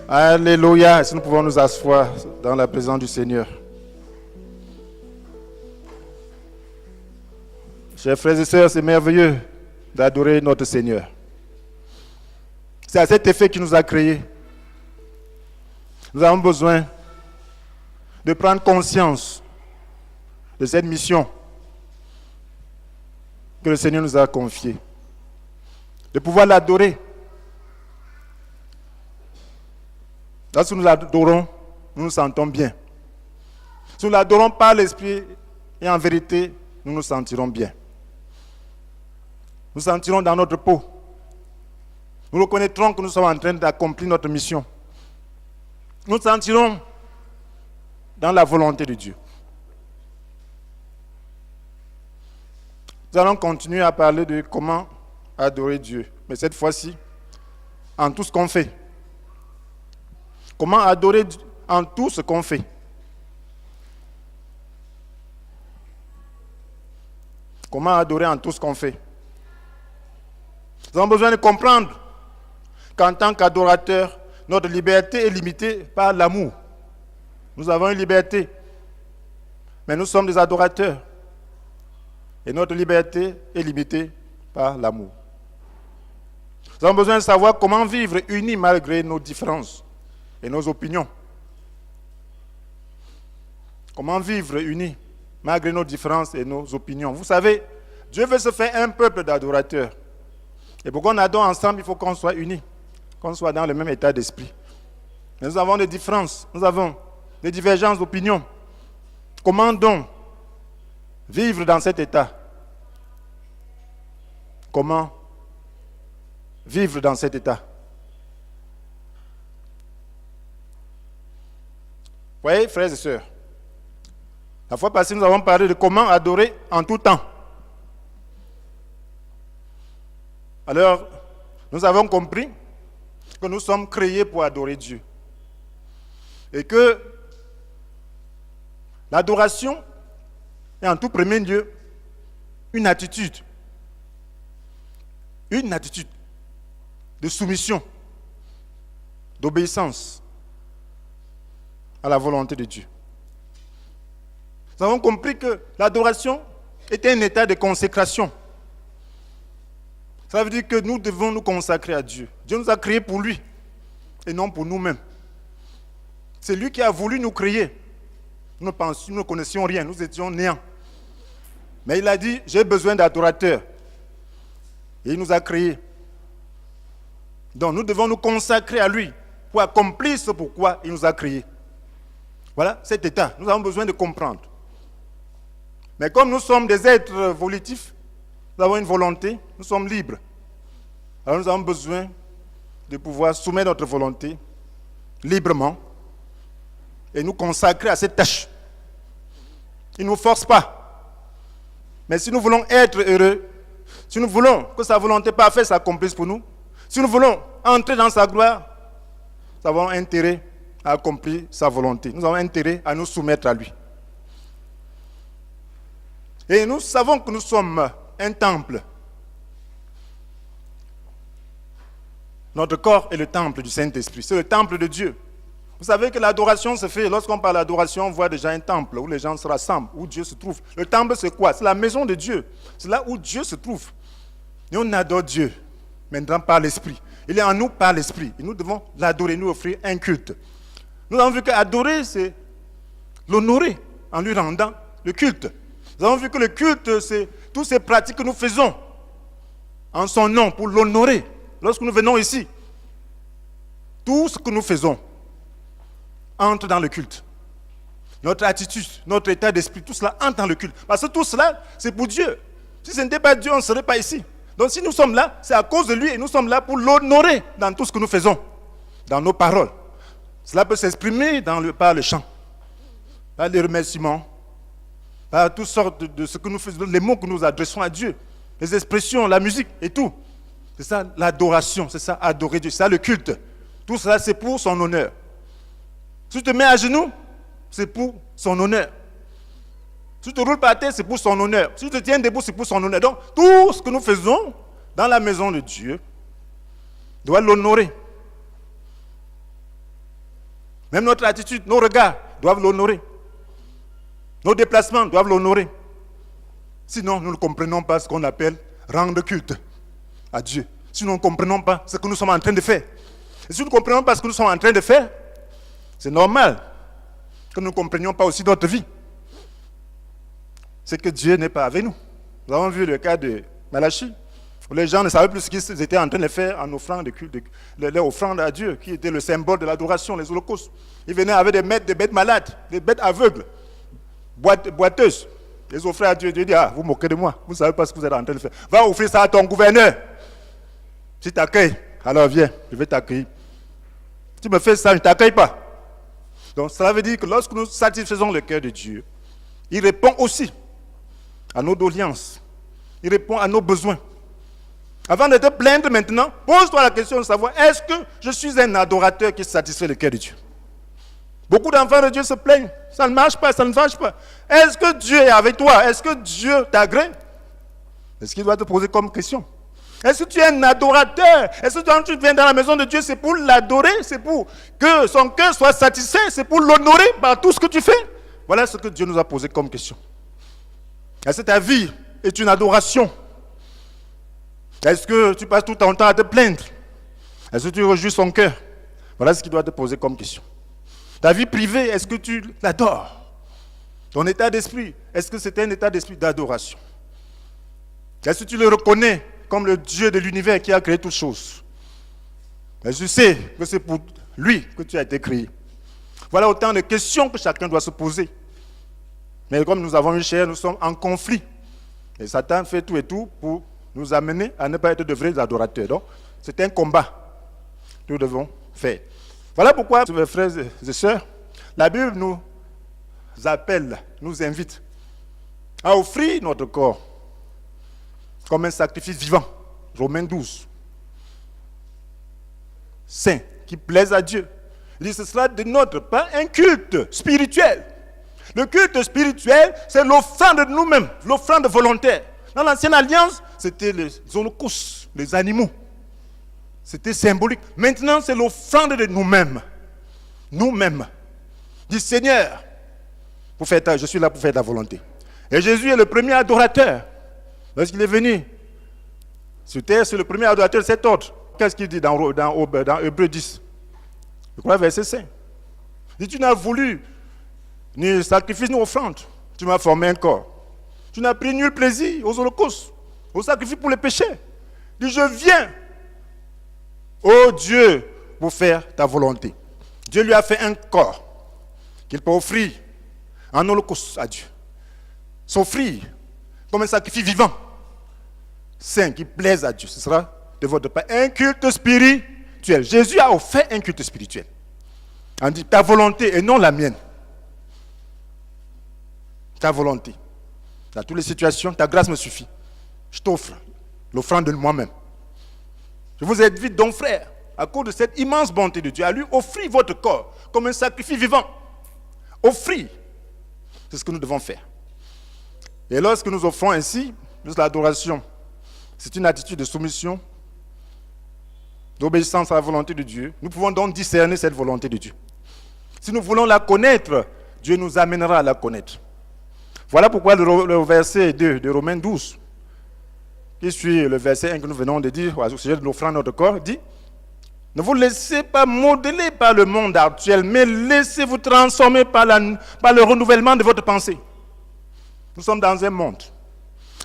Alléluia. Si nous pouvons nous asseoir dans la présence du Seigneur. Chers frères et sœurs, c'est merveilleux d'adorer notre Seigneur. C'est à cet effet qu'il nous a créés. Nous avons besoin de prendre conscience de cette mission que le Seigneur nous a confiée. De pouvoir l'adorer. Lorsque nous l'adorons, nous nous sentons bien. Si nous l'adorons par l'Esprit et en vérité, nous nous sentirons bien. Nous sentirons dans notre peau. Nous reconnaîtrons que nous sommes en train d'accomplir notre mission. Nous sentirons dans la volonté de Dieu. Nous allons continuer à parler de comment adorer Dieu, mais cette fois-ci, en tout ce qu'on fait. Comment adorer Dieu en tout ce qu'on fait. Comment adorer en tout ce qu'on fait. Nous avons besoin de comprendre qu'en tant qu'adorateur, notre liberté est limitée par l'amour. Nous avons une liberté, mais nous sommes des adorateurs. Et notre liberté est limitée par l'amour. Nous avons besoin de savoir comment vivre unis malgré nos différences et nos opinions. Comment vivre unis malgré nos différences et nos opinions. Vous savez, Dieu veut se faire un peuple d'adorateurs. Et pour qu'on adore ensemble, il faut qu'on soit unis, qu'on soit dans le même état d'esprit. Mais nous avons des différences, nous avons des divergences d'opinion. Comment donc vivre dans cet état? Comment vivre dans cet état? Vous voyez, frères et sœurs, la fois passée, nous avons parlé de comment adorer en tout temps. Alors, nous avons compris que nous sommes créés pour adorer Dieu. Et que l'adoration est en tout premier lieu une attitude de soumission, d'obéissance à la volonté de Dieu. Nous avons compris que l'adoration était un état de consécration. Ça veut dire que nous devons nous consacrer à Dieu. Dieu nous a créés pour lui et non pour nous-mêmes. C'est lui qui a voulu nous créer. Nous ne connaissions rien, nous étions néants. Mais il a dit, j'ai besoin d'adorateurs. Et il nous a créés. Donc nous devons nous consacrer à lui pour accomplir ce pourquoi il nous a créés. Voilà cet état. Nous avons besoin de comprendre. Mais comme nous sommes des êtres volitifs, nous avons une volonté, nous sommes libres. Alors nous avons besoin de pouvoir soumettre notre volonté librement et nous consacrer à cette tâche. Il ne nous force pas. Mais si nous voulons être heureux, si nous voulons que sa volonté parfaite s'accomplisse pour nous, si nous voulons entrer dans sa gloire, nous avons intérêt à accomplir sa volonté. Nous avons intérêt à nous soumettre à lui. Et nous savons que nous sommes un temple. Notre corps est le temple du Saint-Esprit. C'est le temple de Dieu. Vous savez que l'adoration se fait, lorsqu'on parle d'adoration, on voit déjà un temple où les gens se rassemblent, où Dieu se trouve. Le temple, c'est quoi? C'est la maison de Dieu. C'est là où Dieu se trouve. Et on adore Dieu, maintenant par l'Esprit. Il est en nous par l'Esprit. Et nous devons l'adorer, nous offrir un culte. Nous avons vu qu'adorer, c'est l'honorer en lui rendant le culte. Nous avons vu que le culte, c'est toutes ces pratiques que nous faisons en son nom pour l'honorer. Lorsque nous venons ici, tout ce que nous faisons entre dans le culte. Notre attitude, notre état d'esprit, tout cela entre dans le culte. Parce que tout cela, c'est pour Dieu. Si ce n'était pas Dieu, on ne serait pas ici. Donc si nous sommes là, c'est à cause de lui et nous sommes là pour l'honorer dans tout ce que nous faisons, dans nos paroles. Cela peut s'exprimer par le chant, par les remerciements, par toutes sortes de ce que nous faisons, les mots que nous adressons à Dieu, les expressions, la musique et tout. C'est ça l'adoration, c'est ça adorer Dieu, c'est ça le culte. Tout cela, c'est pour son honneur. Si tu te mets à genoux, c'est pour son honneur. Si tu te roules par terre, c'est pour son honneur. Si tu te tiens debout, c'est pour son honneur. Donc, tout ce que nous faisons dans la maison de Dieu doit l'honorer. Même notre attitude, nos regards doivent l'honorer. Nos déplacements doivent l'honorer. Sinon, nous ne comprenons pas ce qu'on appelle rendre culte à Dieu. Si nous ne comprenons pas ce que nous sommes en train de faire. Et si nous ne comprenons pas ce que nous sommes en train de faire, c'est normal que nous ne comprenions pas aussi notre vie. C'est que Dieu n'est pas avec nous. Nous avons vu le cas de Malachie, où les gens ne savaient plus ce qu'ils étaient en train de faire en offrant leur offrande à Dieu, qui était le symbole de l'adoration, les holocaustes. Ils venaient avec des bêtes malades, des bêtes aveugles, boiteuses. Ils offraient à Dieu. Dieu dit, vous moquez de moi, vous ne savez pas ce que vous êtes en train de faire. Va offrir ça à ton gouverneur. Si tu t'accueilles, alors viens, je vais t'accueillir. Si tu me fais ça, je ne t'accueille pas. Donc cela veut dire que lorsque nous satisfaisons le cœur de Dieu, il répond aussi à nos doléances. Il répond à nos besoins. Avant de te plaindre maintenant, pose-toi la question de savoir, est-ce que je suis un adorateur qui satisfait le cœur de Dieu? Beaucoup d'enfants de Dieu se plaignent. Ça ne marche pas, ça ne marche pas. Est-ce que Dieu est avec toi? Est-ce que Dieu t'agrée? C'est ce qu'il doit te poser comme question. Est-ce que tu es un adorateur? Est-ce que quand tu viens dans la maison de Dieu, c'est pour l'adorer? C'est pour que son cœur soit satisfait? C'est pour l'honorer par tout ce que tu fais? Voilà ce que Dieu nous a posé comme question. Est-ce que ta vie est une adoration? Est-ce que tu passes tout ton temps à te plaindre? Est-ce que tu réjouis son cœur? Voilà ce qu'il doit te poser comme question. Ta vie privée, est-ce que tu l'adores? Ton état d'esprit, est-ce que c'est un état d'esprit d'adoration? Est-ce que tu le reconnais comme le Dieu de l'univers qui a créé toutes choses? Est-ce que tu sais que c'est pour lui que tu as été créé? Voilà autant de questions que chacun doit se poser. Mais comme nous avons eu cher, nous sommes en conflit. Et Satan fait tout et tout pour nous amener à ne pas être de vrais adorateurs. Donc, c'est un combat que nous devons faire. Voilà pourquoi, mes frères et sœurs, la Bible nous appelle, nous invite à offrir notre corps comme un sacrifice vivant. Romains 12. Saint, qui plaise à Dieu. Il dit, ce sera de notre part un culte spirituel. Le culte spirituel, c'est l'offrande de nous-mêmes, l'offrande volontaire. Dans l'ancienne alliance, c'était les holocaustes, les animaux. C'était symbolique. Maintenant, c'est l'offrande de nous-mêmes. Nous-mêmes. Dit Seigneur, je suis là pour faire ta volonté. Et Jésus est le premier adorateur. Lorsqu'il est venu sur terre, c'est le premier adorateur de cet ordre. Qu'est-ce qu'il dit dans Hébreux 10? Je crois verset 5. Il dit, tu n'as voulu ni sacrifice ni offrande. Tu m'as formé un corps. Tu n'as pris nul plaisir aux holocaustes, aux sacrifices pour les péchés. Il dit, je viens, ô Dieu, pour faire ta volonté. Dieu lui a fait un corps qu'il peut offrir en holocauste à Dieu. S'offrir comme un sacrifice vivant, saint, qui plaise à Dieu. Ce sera de votre part un culte spirituel. Jésus a offert un culte spirituel. On dit ta volonté et non la mienne. Ta volonté. Dans toutes les situations, ta grâce me suffit. Je t'offre l'offrande de moi-même. Je vous invite donc, frère, à cause de cette immense bonté de Dieu, à lui offrir votre corps comme un sacrifice vivant. Offrir. C'est ce que nous devons faire. Et lorsque nous offrons ainsi, juste l'adoration, c'est une attitude de soumission, d'obéissance à la volonté de Dieu. Nous pouvons donc discerner cette volonté de Dieu. Si nous voulons la connaître, Dieu nous amènera à la connaître. Voilà pourquoi le verset 2 de Romains 12, qui suit le verset 1 que nous venons de dire au sujet de l'offrande de notre corps, dit: ne vous laissez pas modeler par le monde actuel, mais laissez-vous transformer par le renouvellement de votre pensée. Nous sommes dans un monde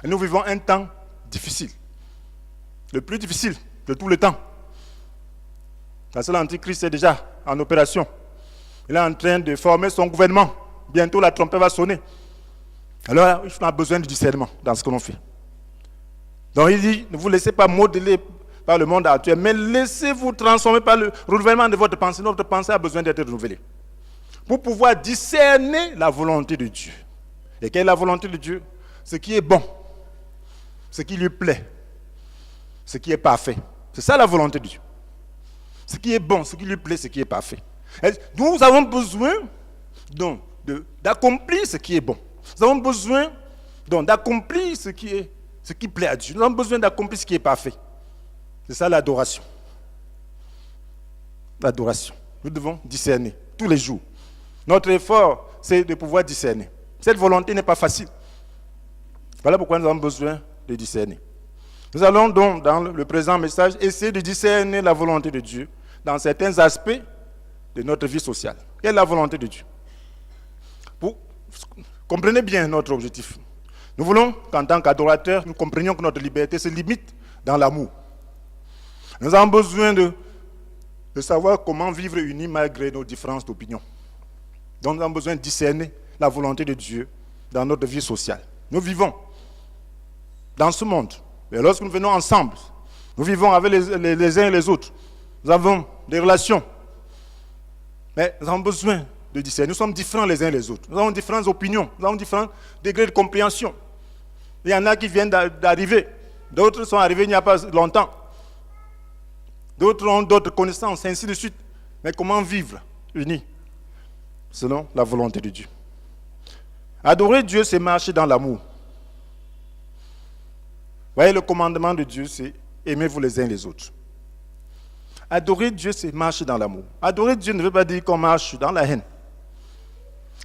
et nous vivons un temps difficile, le plus difficile de tout le temps. Parce que l'Antichrist est déjà en opération. Il est en train de former son gouvernement. Bientôt la trompette va sonner. Alors, il a besoin de discernement dans ce que l'on fait. Donc il dit, ne vous laissez pas modeler par le monde actuel, mais laissez-vous transformer par le renouvellement de votre pensée. Notre pensée a besoin d'être renouvelée. Pour pouvoir discerner la volonté de Dieu. Et quelle est la volonté de Dieu? Ce qui est bon, ce qui lui plaît, ce qui est parfait. C'est ça la volonté de Dieu. Ce qui est bon, ce qui lui plaît, ce qui est parfait. Et nous avons besoin donc d'accomplir ce qui est bon. Nous avons besoin donc d'accomplir ce qui plaît à Dieu. Nous avons besoin d'accomplir ce qui est parfait. C'est ça l'adoration. L'adoration. Nous devons discerner. tous les jours. Notre effort, c'est de pouvoir discerner. Cette volonté n'est pas facile. Voilà pourquoi nous avons besoin de discerner. Nous allons donc, dans le présent message, essayer de discerner la volonté de Dieu dans certains aspects de notre vie sociale. Quelle est la volonté de Dieu? Comprenez bien notre objectif. Nous voulons qu'en tant qu'adorateurs, nous comprenions que notre liberté se limite dans l'amour. Nous avons besoin de savoir comment vivre unis malgré nos différences d'opinion. Donc nous avons besoin de discerner la volonté de Dieu dans notre vie sociale. Nous vivons dans ce monde. Et lorsque nous venons ensemble, nous vivons avec les uns et les autres. Nous avons des relations. Mais nous avons besoin de discerner. Nous sommes différents les uns et les autres. Nous avons différentes opinions. Nous avons différents degrés de compréhension. Il y en a qui viennent d'arriver. D'autres sont arrivés il n'y a pas longtemps. D'autres ont d'autres connaissances, ainsi de suite. Mais comment vivre unis selon la volonté de Dieu? Adorer Dieu, c'est marcher dans l'amour. Vous voyez, le commandement de Dieu, c'est aimez-vous les uns les autres. Adorer Dieu, c'est marcher dans l'amour. Adorer Dieu ne veut pas dire qu'on marche dans la haine.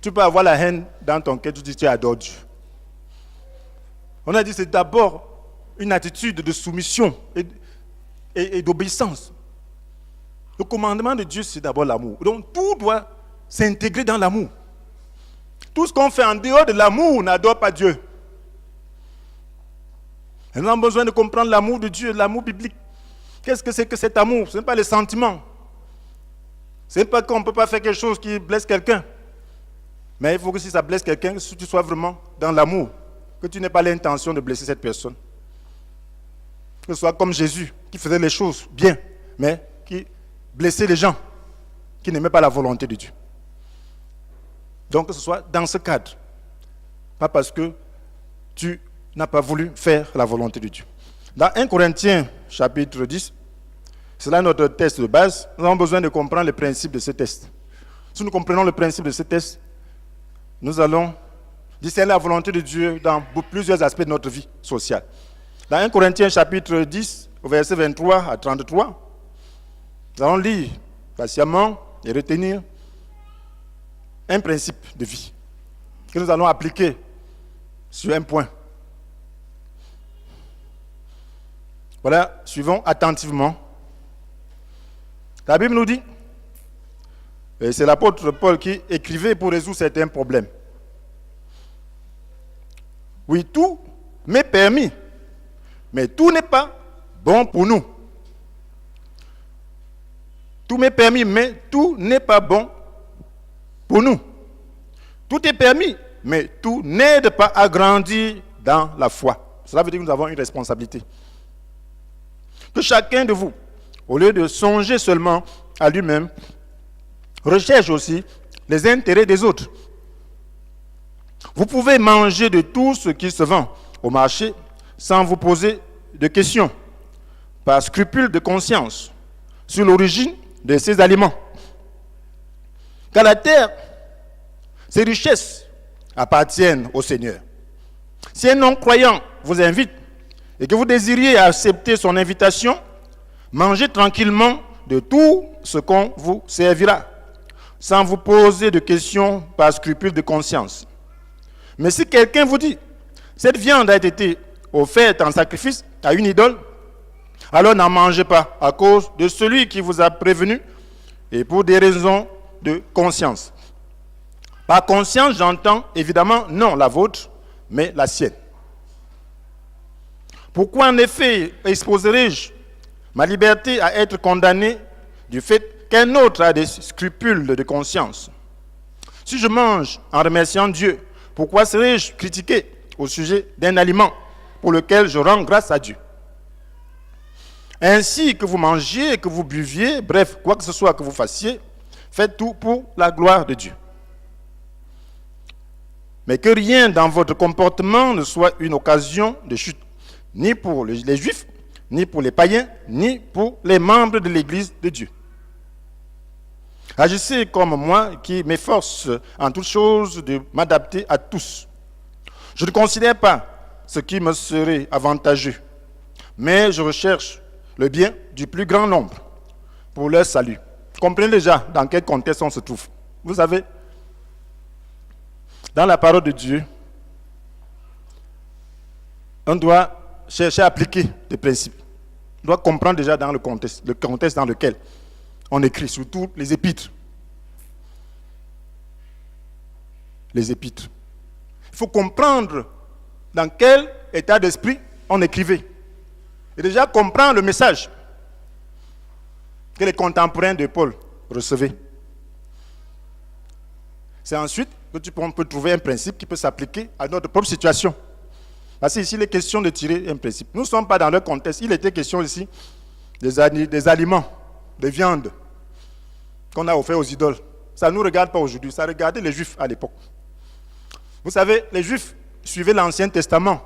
Tu peux avoir la haine dans ton cœur, tu dis que tu adores Dieu. On a dit que c'est d'abord une attitude de soumission et d'obéissance. Le commandement de Dieu, c'est d'abord l'amour. Donc tout doit s'intégrer dans l'amour. Tout ce qu'on fait en dehors de l'amour n'adore pas Dieu. Et nous avons besoin de comprendre l'amour de Dieu, l'amour biblique. Qu'est-ce que c'est que cet amour? Ce n'est pas les sentiments. Ce n'est pas qu'on ne peut pas faire quelque chose qui blesse quelqu'un. Mais il faut que si ça blesse quelqu'un, que tu sois vraiment dans l'amour. Que tu n'aies pas l'intention de blesser cette personne. Que ce soit comme Jésus, qui faisait les choses bien, mais qui blessait les gens, qui n'aimaient pas la volonté de Dieu. Donc que ce soit dans ce cadre. Pas parce que tu n'as pas voulu faire la volonté de Dieu. Dans 1 Corinthiens, chapitre 10, c'est là notre test de base. Nous avons besoin de comprendre le principe de ce test. Si nous comprenons le principe de ce test, nous allons discerner la volonté de Dieu dans plusieurs aspects de notre vie sociale. Dans 1 Corinthiens, chapitre 10, au verset 23 à 33, nous allons lire patiemment et retenir un principe de vie que nous allons appliquer sur un point. Voilà, suivons attentivement. La Bible nous dit, et c'est l'apôtre Paul qui écrivait pour résoudre certains problèmes. Oui, tout m'est permis, mais tout n'est pas bon pour nous. Tout m'est permis, mais tout n'est pas bon pour nous. Tout est permis, mais tout n'aide pas à grandir dans la foi. Cela veut dire que nous avons une responsabilité. Que chacun de vous, au lieu de songer seulement à lui-même, recherche aussi les intérêts des autres. Vous pouvez manger de tout ce qui se vend au marché sans vous poser de questions, par scrupule de conscience, sur l'origine de ces aliments. Car la terre, ses richesses appartiennent au Seigneur. Si un non-croyant vous invite et que vous désiriez accepter son invitation, mangez tranquillement de tout ce qu'on vous servira, sans vous poser de questions par scrupule de conscience. Mais si quelqu'un vous dit, cette viande a été offerte en sacrifice à une idole, alors n'en mangez pas à cause de celui qui vous a prévenu et pour des raisons de conscience. Par conscience, j'entends évidemment non la vôtre, mais la sienne. Pourquoi en effet exposerai-je ma liberté à être condamné du fait qu'un autre a des scrupules de conscience? Si je mange en remerciant Dieu, pourquoi serais-je critiqué au sujet d'un aliment pour lequel je rends grâce à Dieu? Ainsi que vous mangiez, que vous buviez, bref, quoi que ce soit que vous fassiez, faites tout pour la gloire de Dieu. Mais que rien dans votre comportement ne soit une occasion de chute, ni pour les Juifs, ni pour les païens, ni pour les membres de l'Église de Dieu. Agissez comme moi qui m'efforce en toutes choses de m'adapter à tous. Je ne considère pas ce qui me serait avantageux, mais je recherche le bien du plus grand nombre pour leur salut. Comprenez déjà dans quel contexte on se trouve. Vous savez, dans la parole de Dieu, on doit chercher à appliquer des principes. On doit comprendre déjà dans le contexte dans lequel on écrit, surtout les épîtres. Les épîtres. Il faut comprendre dans quel état d'esprit on écrivait. Et déjà comprendre le message que les contemporains de Paul recevaient. C'est ensuite que on peut trouver un principe qui peut s'appliquer à notre propre situation. Parce qu'ici, il est question de tirer un principe. Nous ne sommes pas dans leur contexte. Il était question ici des aliments, des viandes qu'on a offerts aux idoles. Ça ne nous regarde pas aujourd'hui. Ça regardait les Juifs à l'époque. Vous savez, les Juifs suivaient l'Ancien Testament.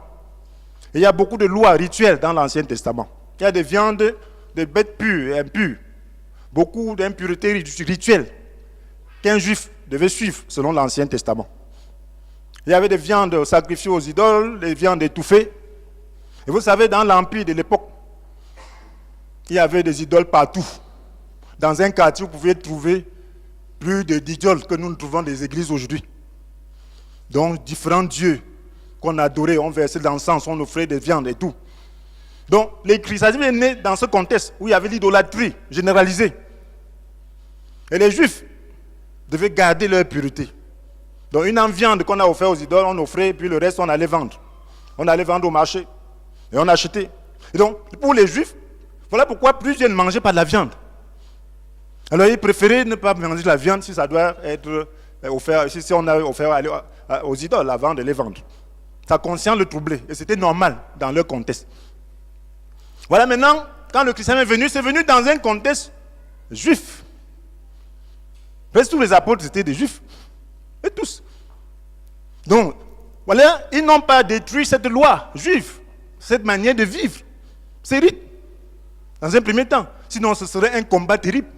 Et il y a beaucoup de lois rituelles dans l'Ancien Testament. Il y a des viandes, des bêtes pures et impures. Beaucoup d'impuretés rituelles qu'un Juif devait suivre selon l'Ancien Testament. Il y avait des viandes sacrifiées aux idoles, des viandes étouffées. Et vous savez, dans l'Empire de l'époque, il y avait des idoles partout. Dans un quartier, vous pouvez trouver plus d'idoles que nous ne trouvons des églises aujourd'hui. Donc, différents dieux qu'on adorait, on versait de l'encens, on offrait des viandes et tout. Donc, le christianisme est né dans ce contexte où il y avait l'idolâtrie généralisée. Et les Juifs devaient garder leur pureté. Donc, une viande qu'on a offert aux idoles, on offrait, puis le reste, on allait vendre. On allait vendre au marché. Et on achetait. Et donc, pour les Juifs, voilà pourquoi plusieurs ne mangeaient pas de la viande. Alors, ils préféraient ne pas manger de la viande si ça doit être offert, si on a offert aux idoles avant de les vendre. Sa conscience le troublait. Et c'était normal dans leur contexte. Voilà maintenant, quand le christianisme est venu, c'est venu dans un contexte juif. Presque tous les apôtres étaient des juifs. Et tous. Donc, voilà, ils n'ont pas détruit cette loi juive, cette manière de vivre, ces rites, dans un premier temps. Sinon, ce serait un combat terrible.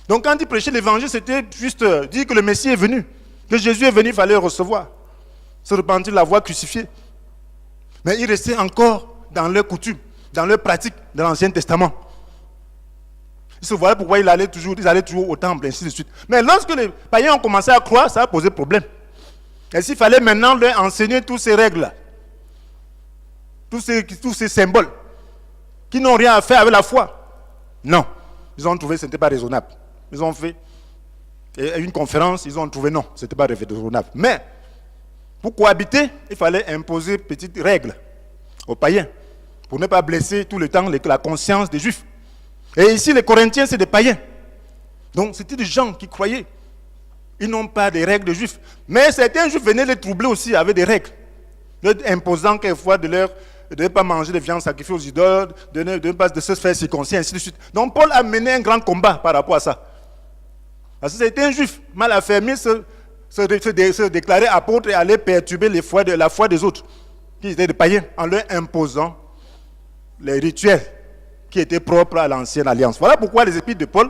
Donc, quand ils prêchaient l'évangile, c'était juste dire que le Messie est venu, que Jésus est venu, il fallait le recevoir, se repentir de la voie crucifiée. Mais ils restaient encore dans leurs coutumes, dans leurs pratiques de l'Ancien Testament. Ils se voyaient pourquoi ils allaient toujours au temple, ainsi de suite. Mais lorsque les païens ont commencé à croire, ça a posé problème. Et s'il fallait maintenant leur enseigner toutes ces règles, tous ces symboles, qui n'ont rien à faire avec la foi, non. Ils ont trouvé que ce n'était pas raisonnable. Ils ont fait une conférence, ils ont trouvé non, ce n'était pas raisonnable. Mais, pour cohabiter, il fallait imposer petites règles aux païens, pour ne pas blesser tout le temps la conscience des Juifs. Et ici, les Corinthiens, c'est des païens. Donc, c'était des gens qui croyaient. Ils n'ont pas des règles de Juifs. Mais certains Juifs venaient les troubler aussi avec des règles, leur imposant quelquefois de ne pas manger de viande sacrifiée aux idoles, de ne pas se faire circoncire, ainsi de suite. Donc, Paul a mené un grand combat par rapport à ça. Parce que c'était un Juif mal affermi, se déclarer apôtre et aller perturber la foi des autres, qui étaient des païens, en leur imposant les rituels qui étaient propres à l'ancienne alliance. Voilà pourquoi les épîtres de Paul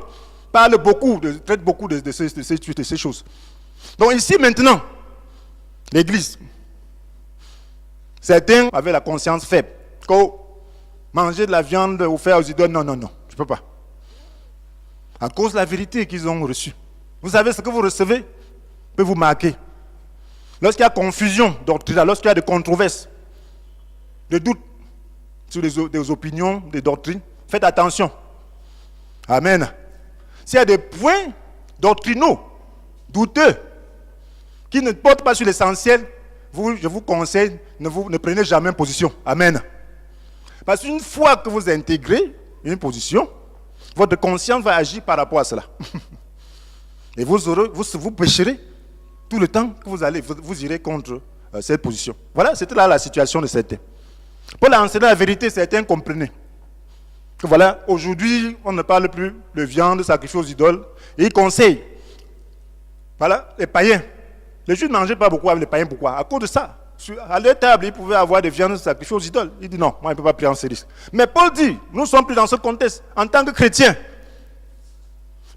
traitent beaucoup de ces choses. Donc ici maintenant, l'Église, certains avaient la conscience faible. Manger de la viande offerte aux idoles, non, je ne peux pas. À cause de la vérité qu'ils ont reçue. Vous savez, ce que vous recevez peut vous marquer. Lorsqu'il y a confusion doctrinale, lorsqu'il y a des controverses, des doutes sur des opinions, des doctrines, faites attention. Amen. S'il y a des points doctrinaux, douteux, qui ne portent pas sur l'essentiel, je vous conseille, ne prenez jamais position. Amen. Parce qu'une fois que vous intégrez une position, votre conscience va agir par rapport à cela. Et vous pécherez tout le temps que vous irez contre cette position. Voilà, c'était là la situation de certains. Paul a enseigné la vérité, certains comprenaient. Que voilà, aujourd'hui, on ne parle plus de viande sacrifiée aux idoles. Et il conseille. Voilà, les païens. Les Juifs ne mangeaient pas beaucoup avec les païens. Pourquoi? À cause de ça. À leur table, ils pouvaient avoir des viandes sacrifiées aux idoles. Il dit non, moi, je ne peux pas prendre ce risque. Mais Paul dit, nous ne sommes plus dans ce contexte. En tant que chrétiens,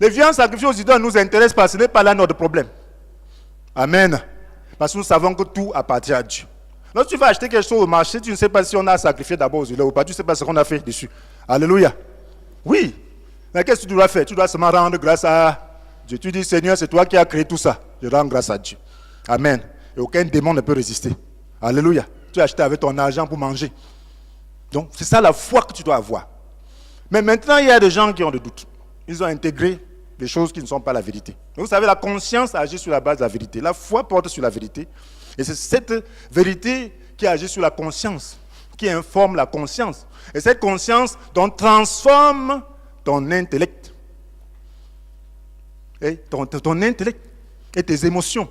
les viandes sacrifiées aux idoles ne nous intéressent pas. Ce n'est pas là notre problème. Amen. Parce que nous savons que tout appartient à Dieu. Lorsque tu vas acheter quelque chose au marché, tu ne sais pas si on a sacrifié d'abord aux idoles ou pas. Tu ne sais pas ce qu'on a fait dessus. Alléluia. Oui. Mais qu'est-ce que tu dois faire? Tu dois seulement rendre grâce à Tu dis, Seigneur, c'est toi qui as créé tout ça. Je rends grâce à Dieu. Amen. Et aucun démon ne peut résister. Alléluia. Tu as acheté avec ton argent pour manger. Donc, c'est ça la foi que tu dois avoir. Mais maintenant, il y a des gens qui ont des doutes. Ils ont intégré des choses qui ne sont pas la vérité. Vous savez, la conscience agit sur la base de la vérité. La foi porte sur la vérité. Et c'est cette vérité qui agit sur la conscience, qui informe la conscience. Et cette conscience donc transforme ton intellect. Et ton intellect et tes émotions.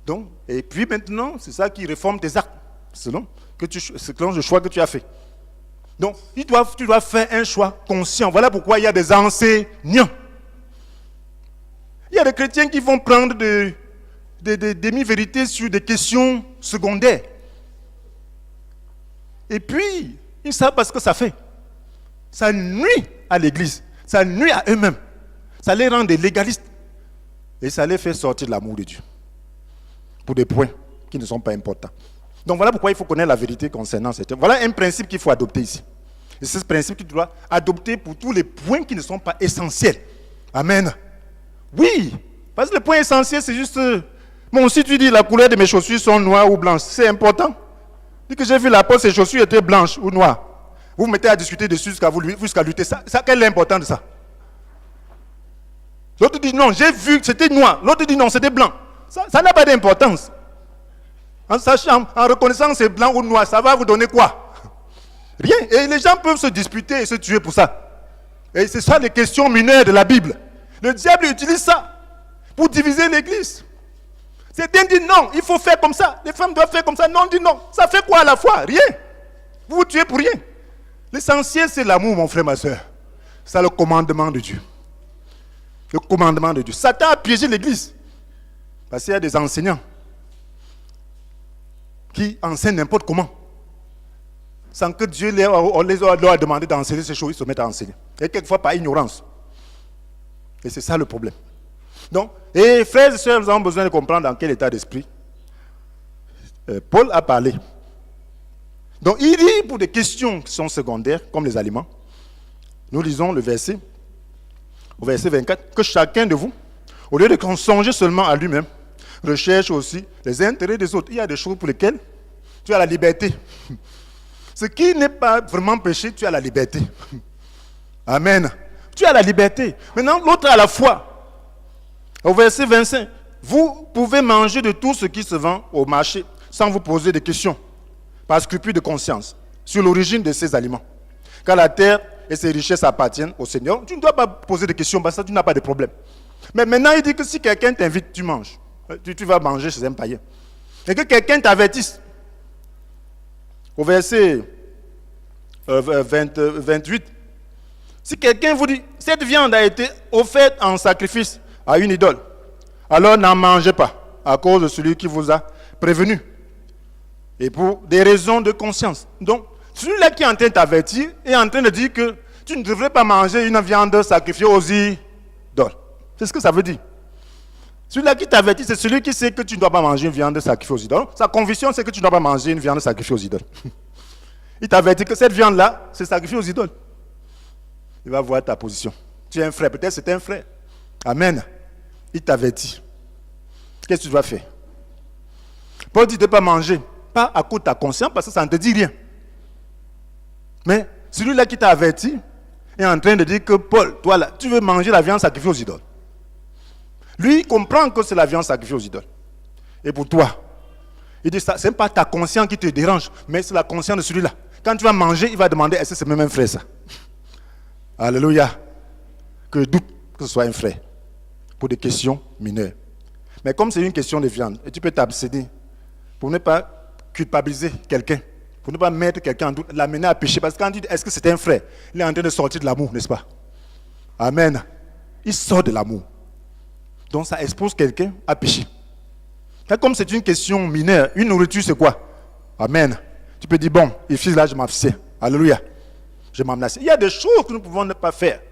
Donc, et puis maintenant, c'est ça qui réforme tes actes, selon le choix que tu as fait. Donc, tu dois faire un choix conscient. Voilà pourquoi il y a des enseignants. Il y a des chrétiens qui vont prendre des demi-vérités sur des questions secondaires. Et puis, ils savent pas ce que ça fait. Ça nuit à l'Église. Ça nuit à eux-mêmes. Ça les rend des légalistes. Et ça les fait sortir de l'amour de Dieu. Pour des points qui ne sont pas importants. Donc voilà pourquoi il faut connaître la vérité concernant cette. Voilà un principe qu'il faut adopter ici. Et c'est ce principe que tu dois adopter pour tous les points qui ne sont pas essentiels. Amen. Oui, parce que le point essentiel, c'est juste... Bon, si tu dis la couleur de mes chaussures sont noires ou blanches, c'est important. Dès que j'ai vu l'apôtre, ses chaussures étaient blanches ou noires. Vous vous mettez à discuter dessus jusqu'à lutter. Ça, quel est l'important de ça? L'autre dit non, j'ai vu que c'était noir. L'autre dit non, c'était blanc. Ça n'a pas d'importance. En sachant, en reconnaissant que c'est blanc ou noir, ça va vous donner quoi? Rien. Et les gens peuvent se disputer et se tuer pour ça. Et c'est ça les questions mineures de la Bible. Le diable utilise ça pour diviser l'Église. Certains disent non, il faut faire comme ça. Les femmes doivent faire comme ça. Non, on dit non. Ça fait quoi à la fois? Rien. Vous vous tuez pour rien. L'essentiel, c'est l'amour, mon frère, ma soeur. C'est le commandement de Dieu. Le commandement de Dieu. Satan a piégé l'Église. Parce qu'il y a des enseignants qui enseignent n'importe comment. Sans que Dieu leur a demandé d'enseigner ces choses, ils se mettent à enseigner. Et quelquefois par ignorance. Et c'est ça le problème. Donc, et frères et sœurs, nous avons besoin de comprendre dans quel état d'esprit Paul a parlé. Donc, il dit pour des questions qui sont secondaires, comme les aliments, nous lisons le verset, au verset 24, que chacun de vous, au lieu de songer seulement à lui-même, recherche aussi les intérêts des autres. Il y a des choses pour lesquelles tu as la liberté. Ce qui n'est pas vraiment péché, tu as la liberté. Amen. Tu as la liberté. Maintenant, l'autre a la foi. Au verset 25, vous pouvez manger de tout ce qui se vend au marché sans vous poser de questions, par scrupule de conscience, sur l'origine de ces aliments. Car la terre et ses richesses appartiennent au Seigneur. Tu ne dois pas poser de questions parce que tu n'as pas de problème. Mais maintenant, il dit que si quelqu'un t'invite, tu manges. Tu vas manger chez un païen. Et que quelqu'un t'avertisse. Au verset 28, si quelqu'un vous dit, cette viande a été offerte en sacrifice à une idole, alors n'en mangez pas, à cause de celui qui vous a prévenu. Et pour des raisons de conscience. Donc, celui-là qui est en train de t'avertir est en train de dire que tu ne devrais pas manger une viande sacrifiée aux idoles. C'est ce que ça veut dire. Celui-là qui t'avertit, c'est celui qui sait que tu ne dois pas manger une viande sacrifiée aux idoles. Sa conviction, c'est que tu ne dois pas manger une viande sacrifiée aux idoles. Il t'avertit que cette viande-là, c'est sacrifiée aux idoles. Il va voir ta position. Tu es un frère, peut-être c'est un frère. Amen. Il t'avertit. Qu'est-ce que tu dois faire? Paul dit de ne pas manger, pas à cause de ta conscience, parce que ça ne te dit rien. Mais celui-là qui t'a averti est en train de dire que Paul, toi là, tu veux manger la viande sacrifiée aux idoles. Lui, il comprend que c'est la viande sacrifiée aux idoles. Et pour toi, il dit, ce n'est pas ta conscience qui te dérange, mais c'est la conscience de celui-là. Quand tu vas manger, il va demander, est-ce que c'est même un frère ça? Alléluia. Que doute que ce soit un frère. Pour des questions mineures. Mais comme c'est une question de viande, et tu peux t'abstenir pour ne pas culpabiliser quelqu'un, pour ne pas mettre quelqu'un en doute, l'amener à pécher. Parce que quand il dit, est-ce que c'est un frère? Il est en train de sortir de l'amour, n'est-ce pas? Amen. Il sort de l'amour. Donc ça expose quelqu'un à pécher. Comme c'est une question mineure, une nourriture c'est quoi? Amen. Tu peux dire, bon, ici là je m'abstiens. Alléluia. Je m'emlasse. Il y a des choses que nous pouvons ne pas faire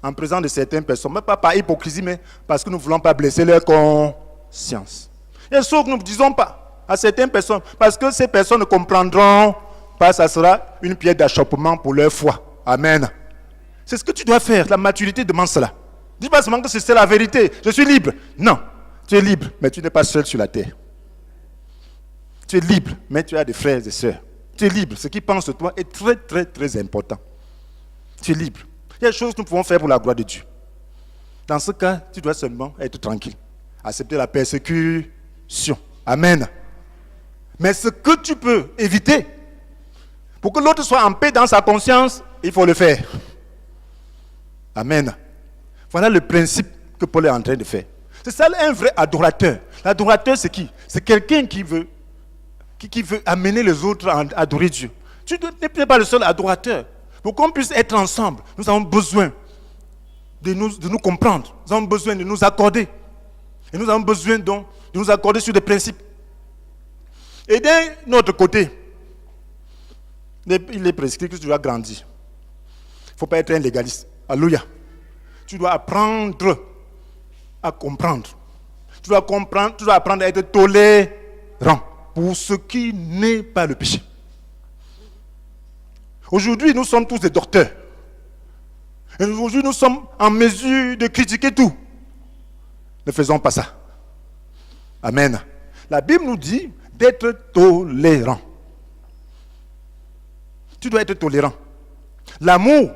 en présence de certaines personnes, mais pas par hypocrisie, mais parce que nous ne voulons pas blesser leur conscience. Il y a des choses que nous ne disons pas à certaines personnes, parce que ces personnes ne comprendront pas, ça sera une pierre d'achoppement pour leur foi. Amen. C'est ce que tu dois faire. La maturité demande cela. Dis pas seulement que c'est la vérité. Je suis libre. Non, tu es libre, mais tu n'es pas seul sur la terre. Tu es libre, mais tu as des frères et sœurs. Tu es libre. Ce qu'ils pensent de toi est très, très, très important. Tu es libre. Il y a des choses que nous pouvons faire pour la gloire de Dieu. Dans ce cas, tu dois seulement être tranquille. Accepter la persécution. Amen. Mais ce que tu peux éviter, pour que l'autre soit en paix dans sa conscience, il faut le faire. Amen. Voilà le principe que Paul est en train de faire. C'est ça un vrai adorateur. L'adorateur, c'est qui? C'est quelqu'un qui veut amener les autres à adorer Dieu. Tu n'es pas le seul adorateur. Pour qu'on puisse être ensemble, nous avons besoin de nous comprendre. Nous avons besoin de nous accorder. Et nous avons besoin donc de nous accorder sur des principes. Et d'un autre côté, il est prescrit que tu dois grandir. Il ne faut pas être un légaliste. Alléluia. Tu dois apprendre à comprendre. Tu dois apprendre à être tolérant pour ce qui n'est pas le péché. Aujourd'hui, nous sommes tous des docteurs. Et aujourd'hui, nous sommes en mesure de critiquer tout. Ne faisons pas ça. Amen. La Bible nous dit d'être tolérant. Tu dois être tolérant. L'amour,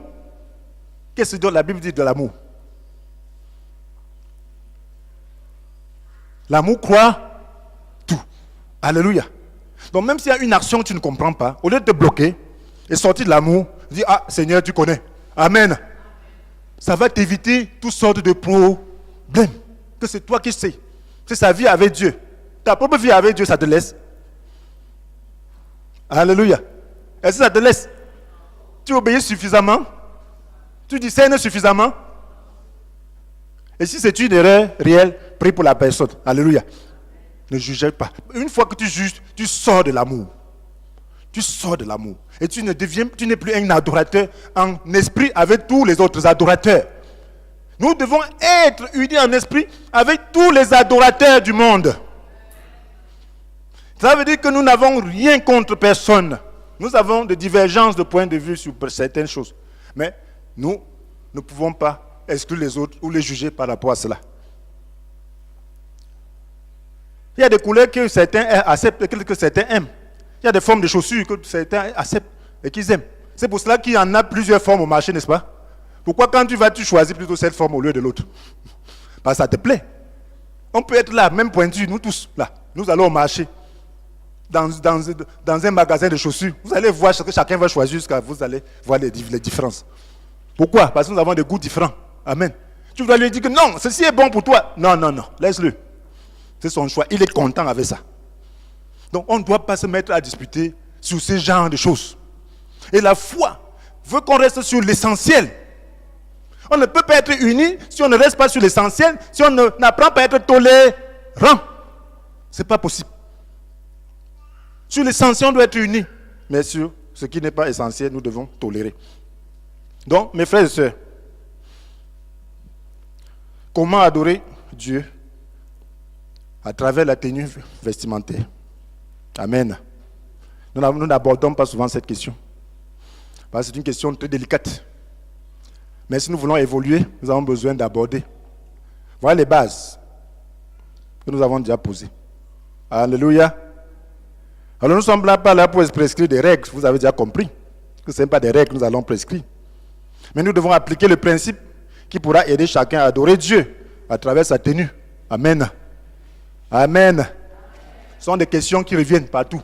qu'est-ce que la Bible dit de l'amour? L'amour croit tout. Alléluia. Donc même s'il y a une action que tu ne comprends pas, au lieu de te bloquer et sortir de l'amour, dis, ah Seigneur, tu connais. Amen. Ça va t'éviter toutes sortes de problèmes. Que c'est toi qui sais. C'est sa vie avec Dieu. Ta propre vie avec Dieu, ça te laisse. Alléluia. Est-ce que ça te laisse? Tu obéis suffisamment? Tu discernes suffisamment? Et si c'est une erreur réelle, prie pour la personne. Alléluia. Ne jugez pas. Une fois que tu juges, tu sors de l'amour. Tu sors de l'amour. Et tu n'es plus un adorateur en esprit avec tous les autres adorateurs. Nous devons être unis en esprit avec tous les adorateurs du monde. Ça veut dire que nous n'avons rien contre personne. Nous avons des divergences de points de vue sur certaines choses. Mais nous ne pouvons pas exclure les autres ou les juger par rapport à cela. Il y a des couleurs que certains acceptent et que certains aiment. Il y a des formes de chaussures que certains acceptent et qu'ils aiment. C'est pour cela qu'il y en a plusieurs formes au marché, n'est-ce pas? Pourquoi quand tu choisis plutôt cette forme au lieu de l'autre? Parce que ça te plaît. On peut être là, même pointu, nous tous, là. Nous allons au marché, dans un magasin de chaussures. Vous allez voir ce que chacun va choisir jusqu'à vous allez voir les différences. Pourquoi? Parce que nous avons des goûts différents. Amen. Tu dois lui dire que non, ceci est bon pour toi. Non, laisse-le. C'est son choix. Il est content avec ça. Donc on ne doit pas se mettre à disputer sur ce genre de choses. Et la foi veut qu'on reste sur l'essentiel. On ne peut pas être unis si on ne reste pas sur l'essentiel, si on n'apprend pas à être tolérant. Ce n'est pas possible. Sur l'essentiel, on doit être unis. Mais sur ce qui n'est pas essentiel, nous devons tolérer. Donc, mes frères et sœurs, comment adorer Dieu? À travers la tenue vestimentaire. Amen. Nous n'abordons pas souvent cette question. Parce que c'est une question très délicate. Mais si nous voulons évoluer, nous avons besoin d'aborder. Voilà les bases que nous avons déjà posées. Alléluia. Alors nous ne sommes pas là pour prescrire des règles. Vous avez déjà compris que ce n'est pas des règles que nous allons prescrire. Mais nous devons appliquer le principe qui pourra aider chacun à adorer Dieu à travers sa tenue. Amen. Amen. Ce sont des questions qui reviennent partout.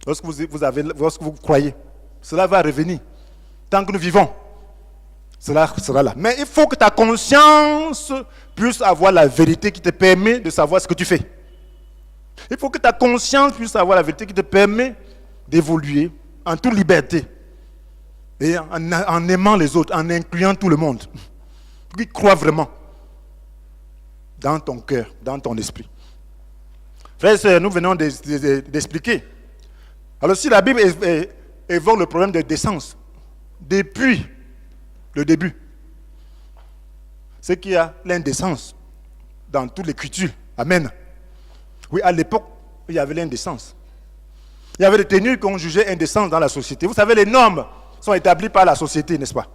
Lorsque vous croyez, cela va revenir. Tant que nous vivons, cela sera là. Mais il faut que ta conscience puisse avoir la vérité qui te permet de savoir ce que tu fais. Il faut que ta conscience puisse avoir la vérité qui te permet d'évoluer en toute liberté. Et en aimant les autres, en incluant tout le monde. Qui croit vraiment dans ton cœur, dans ton esprit. Frères et sœurs, nous venons d'expliquer. Alors si la Bible évoque le problème de décence, depuis le début, c'est qu'il y a l'indécence dans toute l'écriture. Amen. Oui, à l'époque, il y avait l'indécence. Il y avait des tenues qu'on jugeait indécentes dans la société. Vous savez, les normes sont établies par la société, n'est-ce pas?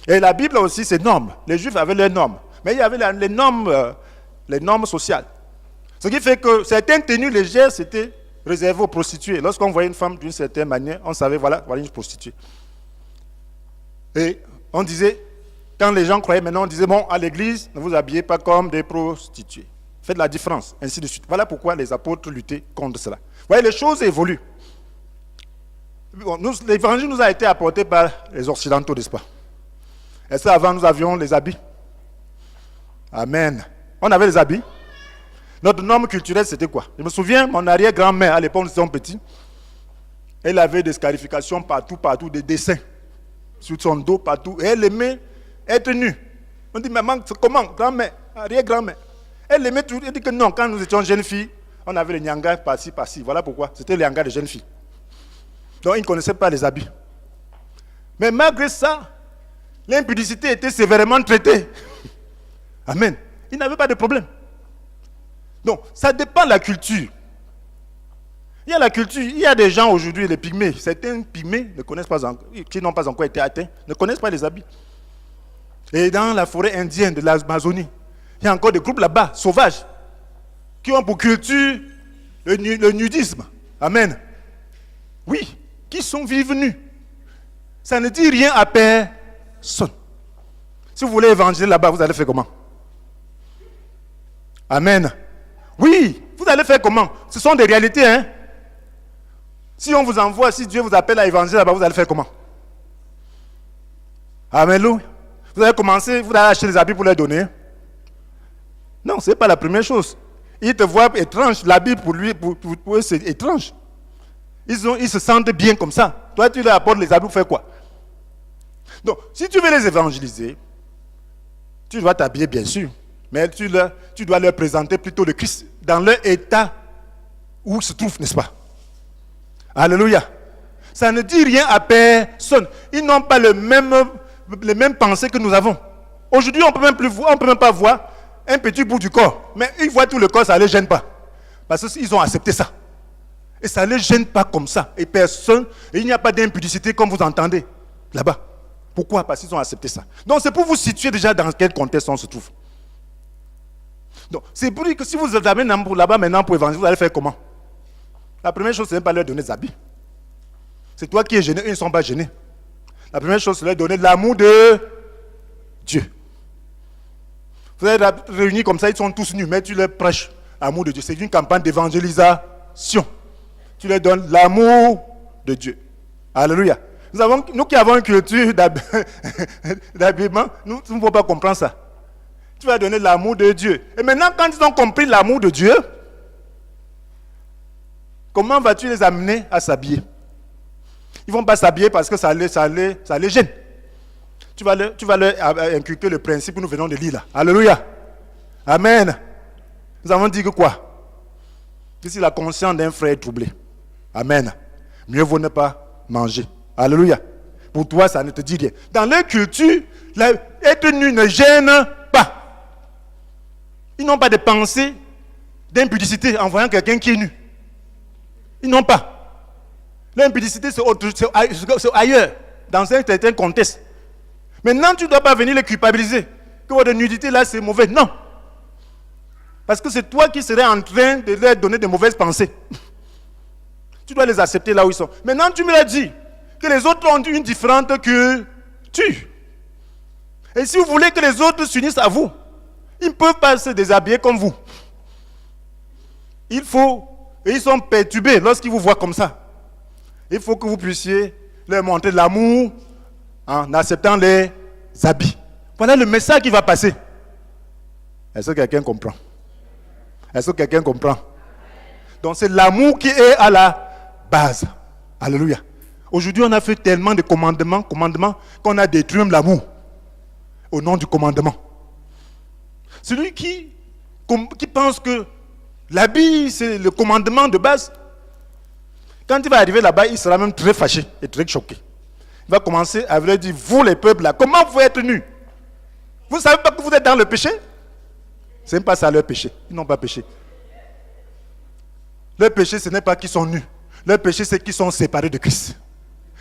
Et la Bible aussi, c'est normes. Les Juifs avaient leurs normes. Mais il y avait les normes sociales. Ce qui fait que certaines tenues légères, c'était réservé aux prostituées. Lorsqu'on voyait une femme d'une certaine manière, on savait, voilà une prostituée. Et on disait, quand les gens croyaient maintenant, on disait, bon, à l'église, ne vous habillez pas comme des prostituées. Faites la différence, ainsi de suite. Voilà pourquoi les apôtres luttaient contre cela. Vous voyez, les choses évoluent. Bon, l'évangile nous a été apporté par les occidentaux, n'est-ce pas? Et ça, avant, nous avions les habits. Amen. On avait les habits. Notre norme culturelle, c'était quoi? Je me souviens, mon arrière-grand-mère, à l'époque, nous étions petits, elle avait des scarifications partout, des dessins sur son dos, partout. Et elle aimait être nue. On dit, maman, comment? Grand-mère, arrière-grand-mère. Elle aimait tout. Elle dit que non, quand nous étions jeunes filles, on avait les nyangas par-ci, par-ci. Voilà pourquoi. C'était les nyangas des jeunes filles. Donc, ils ne connaissaient pas les habits. Mais malgré ça, l'impudicité était sévèrement traitée. Amen. Ils n'avaient pas de problème. Donc, ça dépend de la culture. Il y a la culture, il y a des gens aujourd'hui, les pygmées, certains pygmées ne connaissent pas encore, qui n'ont pas encore été atteints, ne connaissent pas les habits. Et dans la forêt indienne de l'Amazonie, il y a encore des groupes là-bas, sauvages, qui ont pour culture le nudisme. Amen. Oui, qui sont vivus nus. Ça ne dit rien à personne. Si vous voulez évangéliser là-bas, vous allez faire comment? Amen. Oui, vous allez faire comment? Ce sont des réalités, hein? Si on vous envoie, si Dieu vous appelle à évangéliser là-bas, vous allez faire comment? Amen. Vous allez commencer, vous allez acheter des habits pour les donner. Non, ce n'est pas la première chose. Ils te voient étrange, l'habit pour lui, pour eux, c'est étrange. Ils se sentent bien comme ça. Toi, tu leur apportes les habits pour faire quoi? Donc, si tu veux les évangéliser, tu dois t'habiller, bien sûr. Mais tu dois leur présenter plutôt le Christ dans leur état où ils se trouvent, n'est-ce pas? Alléluia. Ça ne dit rien à personne. Ils n'ont pas les mêmes pensées que nous avons. Aujourd'hui, on ne peut même pas voir un petit bout du corps. Mais ils voient tout le corps, ça ne les gêne pas. Parce qu'ils ont accepté ça. Et ça ne les gêne pas comme ça. Et personne, et il n'y a pas d'impudicité comme vous entendez là-bas. Pourquoi? Parce qu'ils ont accepté ça. Donc c'est pour vous situer déjà dans quel contexte on se trouve. Donc, c'est pour dire que si vous êtes là-bas maintenant pour évangéliser, vous allez faire comment? La première chose, c'est ne pas leur donner des habits. C'est toi qui es gêné, eux ils ne sont pas gênés. La première chose, c'est leur donner l'amour de Dieu. Vous êtes réunis comme ça, ils sont tous nus, mais tu leur prêches l'amour de Dieu. C'est une campagne d'évangélisation. Tu leur donnes l'amour de Dieu. Alléluia. Nous qui avons une culture d'habillement, nous ne pouvons pas comprendre ça. Tu vas donner l'amour de Dieu. Et maintenant, quand ils ont compris l'amour de Dieu, comment vas-tu les amener à s'habiller? Ils ne vont pas s'habiller parce que ça les gêne. Tu vas leur inculquer le principe que nous venons de lire là. Alléluia. Amen. Nous avons dit que quoi? Que si la conscience d'un frère est troublée. Amen. Mieux vaut ne pas manger. Alléluia. Pour toi, ça ne te dit rien. Dans leur culture, être nu ne gêne pas. Ils n'ont pas de pensée d'impudicité en voyant quelqu'un qui est nu. Ils n'ont pas. L'impudicité, c'est ailleurs, dans un certain contexte. Maintenant, tu ne dois pas venir les culpabiliser. Que votre nudité là, c'est mauvais. Non. Parce que c'est toi qui serais en train de leur donner de mauvaises pensées. Tu dois les accepter là où ils sont. Maintenant, tu me l'as dit que les autres ont une différente culture. Et si vous voulez que les autres s'unissent à vous, ils ne peuvent pas se déshabiller comme vous. Et ils sont perturbés lorsqu'ils vous voient comme ça. Il faut que vous puissiez leur montrer l'amour en acceptant les habits. Voilà le message qui va passer. Est-ce que quelqu'un comprend? Est-ce que quelqu'un comprend? Donc c'est l'amour qui est à la base. Alléluia. Aujourd'hui, on a fait tellement de commandements qu'on a détruit même l'amour au nom du commandement. Celui qui pense que l'habit, c'est le commandement de base, quand il va arriver là-bas, il sera même très fâché et très choqué. Il va commencer à leur dire, vous les peuples là, comment vous êtes nus? Vous ne savez pas que vous êtes dans le péché? Ce n'est pas ça leur péché. Ils n'ont pas péché. Leur péché, ce n'est pas qu'ils sont nus. Leur péché, c'est qu'ils sont séparés de Christ.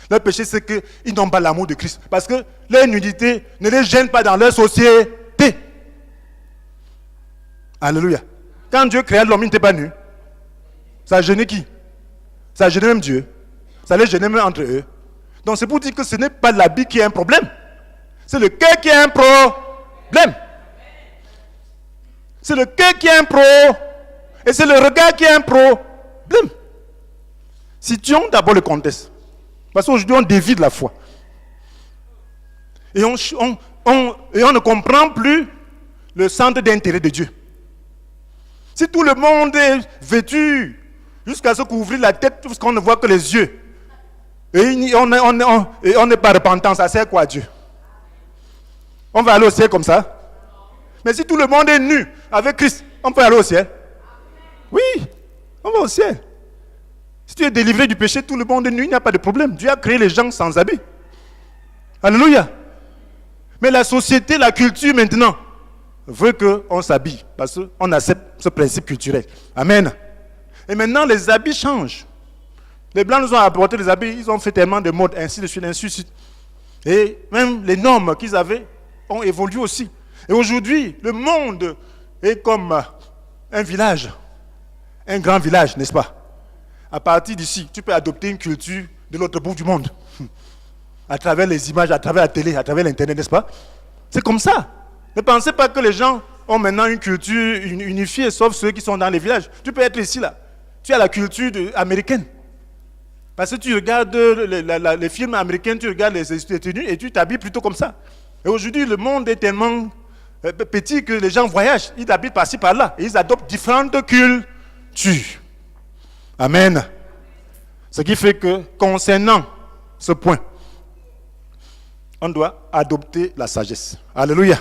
Leur péché, c'est qu'ils n'ont pas l'amour de Christ. Parce que leur nudité ne les gêne pas dans leur société. Alléluia. Quand Dieu créa l'homme, il n'était pas nu. Ça a gêné qui? Ça a gêné même Dieu. Ça les gênait même entre eux. Donc c'est pour dire que ce n'est pas l'habit qui est un problème. C'est le cœur qui est un problème. C'est le cœur qui est un problème. Et c'est le regard qui est un problème. Situons d'abord le contexte. Parce qu'aujourd'hui, on dévie de la foi. Et on ne comprend plus le centre d'intérêt de Dieu. Si tout le monde est vêtu jusqu'à se couvrir la tête, parce qu'on ne voit que les yeux, et on n'est pas repentant, ça sert quoi à Dieu? On va aller au ciel comme ça? Mais si tout le monde est nu avec Christ, on peut aller au ciel? Oui, on va au ciel. Si tu es délivré du péché, tout le monde est nu, il n'y a pas de problème. Dieu a créé les gens sans habit. Alléluia. Mais la société, la culture maintenant, veut qu'on s'habille parce qu'on accepte ce principe culturel. Amen. Et maintenant, les habits changent. Les Blancs nous ont apporté des habits, ils ont fait tellement de modes, ainsi de suite, ainsi de suite. Et même les normes qu'ils avaient ont évolué aussi. Et aujourd'hui, le monde est comme un village, un grand village, n'est-ce pas? À partir d'ici, tu peux adopter une culture de l'autre bout du monde. À travers les images, à travers la télé, à travers l'internet, n'est-ce pas? C'est comme ça. Ne pensez pas que les gens ont maintenant une culture unifiée, sauf ceux qui sont dans les villages. Tu peux être ici, là. Tu as la culture américaine. Parce que tu regardes les films américains, tu regardes les États-Unis et tu t'habilles plutôt comme ça. Et aujourd'hui, le monde est tellement petit que les gens voyagent. Ils habitent par-ci, par-là. Et ils adoptent différentes cultures. Amen. Ce qui fait que, concernant ce point, on doit adopter la sagesse. Alléluia.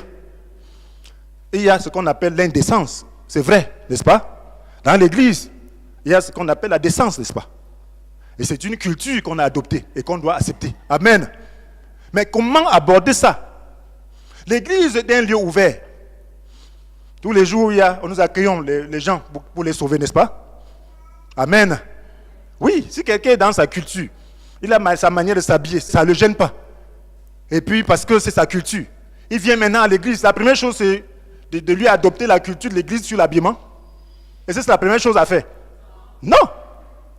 Et il y a ce qu'on appelle l'indécence. C'est vrai, n'est-ce pas? Dans l'église, il y a ce qu'on appelle la décence, n'est-ce pas? Et c'est une culture qu'on a adoptée et qu'on doit accepter. Amen. Mais comment aborder ça? L'église est un lieu ouvert. Tous les jours, nous accueillons les gens pour les sauver, n'est-ce pas? Amen. Oui, si quelqu'un est dans sa culture, il a sa manière de s'habiller, ça ne le gêne pas. Et puis, parce que c'est sa culture, il vient maintenant à l'église. La première chose, c'est de lui adopter la culture de l'église sur l'habillement. Et c'est la première chose à faire. Non,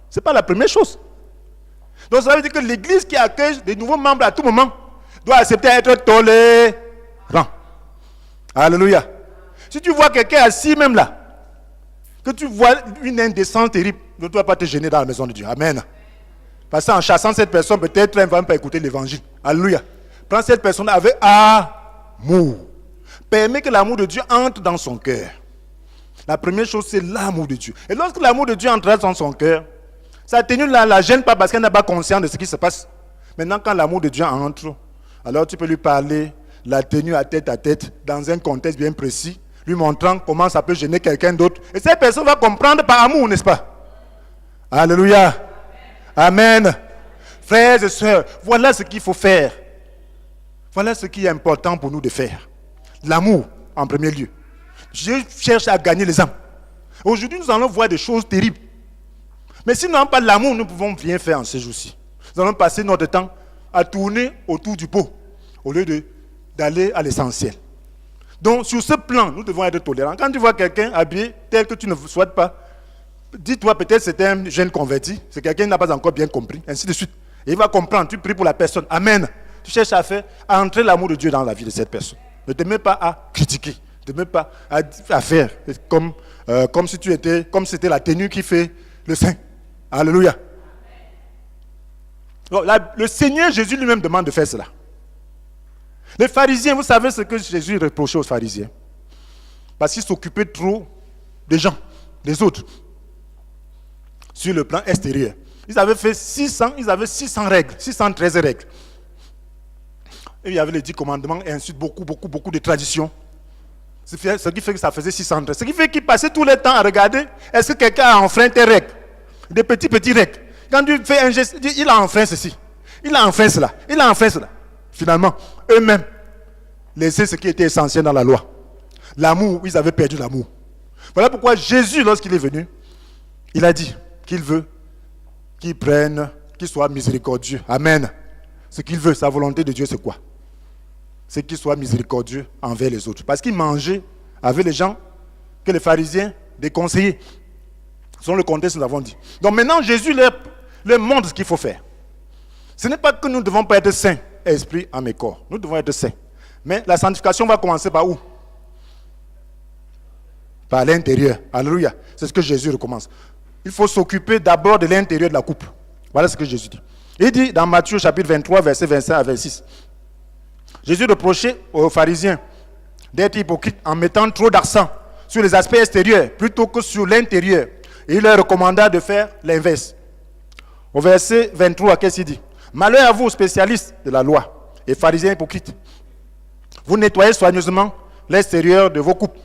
ce n'est pas la première chose. Donc, ça veut dire que l'église qui accueille des nouveaux membres à tout moment doit accepter d'être tolérant. Alléluia. Si tu vois quelqu'un assis même là, que tu vois une indécence terrible, ne dois pas te gêner dans la maison de Dieu. Amen. Parce qu'en chassant cette personne, peut-être elle ne va même pas écouter l'évangile. Alléluia. Prends cette personne avec amour. Permets que l'amour de Dieu entre dans son cœur. La première chose, c'est l'amour de Dieu. Et lorsque l'amour de Dieu entre dans son cœur, sa tenue ne la gêne pas parce qu'elle n'a pas conscience de ce qui se passe. Maintenant, quand l'amour de Dieu entre, alors tu peux lui parler la tenue à tête, dans un contexte bien précis, lui montrant comment ça peut gêner quelqu'un d'autre. Et cette personne va comprendre par amour, n'est-ce pas? Alléluia. Amen. Frères et sœurs, voilà ce qu'il faut faire. Voilà ce qui est important pour nous de faire. L'amour, en premier lieu. Je cherche à gagner les âmes. Aujourd'hui, nous allons voir des choses terribles. Mais si nous n'avons pas l'amour, nous ne pouvons rien faire en ces jours-ci. Nous allons passer notre temps à tourner autour du pot, au lieu d'aller à l'essentiel. Donc, sur ce plan, nous devons être tolérants. Quand tu vois quelqu'un habillé tel que tu ne souhaites pas, dis-toi peut-être c'est un jeune converti, c'est quelqu'un qui n'a pas encore bien compris, ainsi de suite. Et il va comprendre, tu pries pour la personne. Amen. Tu cherches à entrer l'amour de Dieu dans la vie de cette personne. Ne te mets pas à critiquer, ne te mets pas à faire comme si c'était la tenue qui fait le saint. Alléluia. Donc, le Seigneur Jésus lui-même demande de faire cela. Les pharisiens, vous savez ce que Jésus reprochait aux pharisiens? Parce qu'ils s'occupaient trop des gens, des autres, sur le plan extérieur. Ils avaient 600 règles, 613 règles. Et il y avait les 10 commandements et ensuite beaucoup de traditions. Ce qui fait que ça faisait 613. Ce qui fait qu'ils passaient tout le temps à regarder est-ce que quelqu'un a enfreint tes règles. Des petits règles. Quand tu fais un geste, il a enfreint ceci. Il a enfreint cela. Il a enfreint cela. Finalement, eux-mêmes laissaient ce qui était essentiel dans la loi. L'amour, ils avaient perdu l'amour. Voilà pourquoi Jésus, lorsqu'il est venu, il a dit qu'il veut qu'ils prennent qu'il soit miséricordieux. Amen. Ce qu'il veut, sa volonté de Dieu, c'est quoi? C'est qu'il soit miséricordieux envers les autres. Parce qu'il mangeait avec les gens que les pharisiens déconseillaient. Selon le contexte, nous avons dit. Donc maintenant, Jésus leur montre ce qu'il faut faire. Ce n'est pas que nous ne devons pas être saints, esprit, âme et corps. Nous devons être saints. Mais la sanctification va commencer par où? Par l'intérieur. Alléluia. C'est ce que Jésus recommence. Il faut s'occuper d'abord de l'intérieur de la coupe. Voilà ce que Jésus dit. Il dit dans Matthieu chapitre 23, verset 25 à 26. Jésus reprochait aux pharisiens d'être hypocrites en mettant trop d'accent sur les aspects extérieurs plutôt que sur l'intérieur. Et il leur recommanda de faire l'inverse. Au verset 23, qu'est-ce qu'il dit? Malheur à vous, spécialistes de la loi et pharisiens hypocrites. Vous nettoyez soigneusement l'extérieur de vos coupes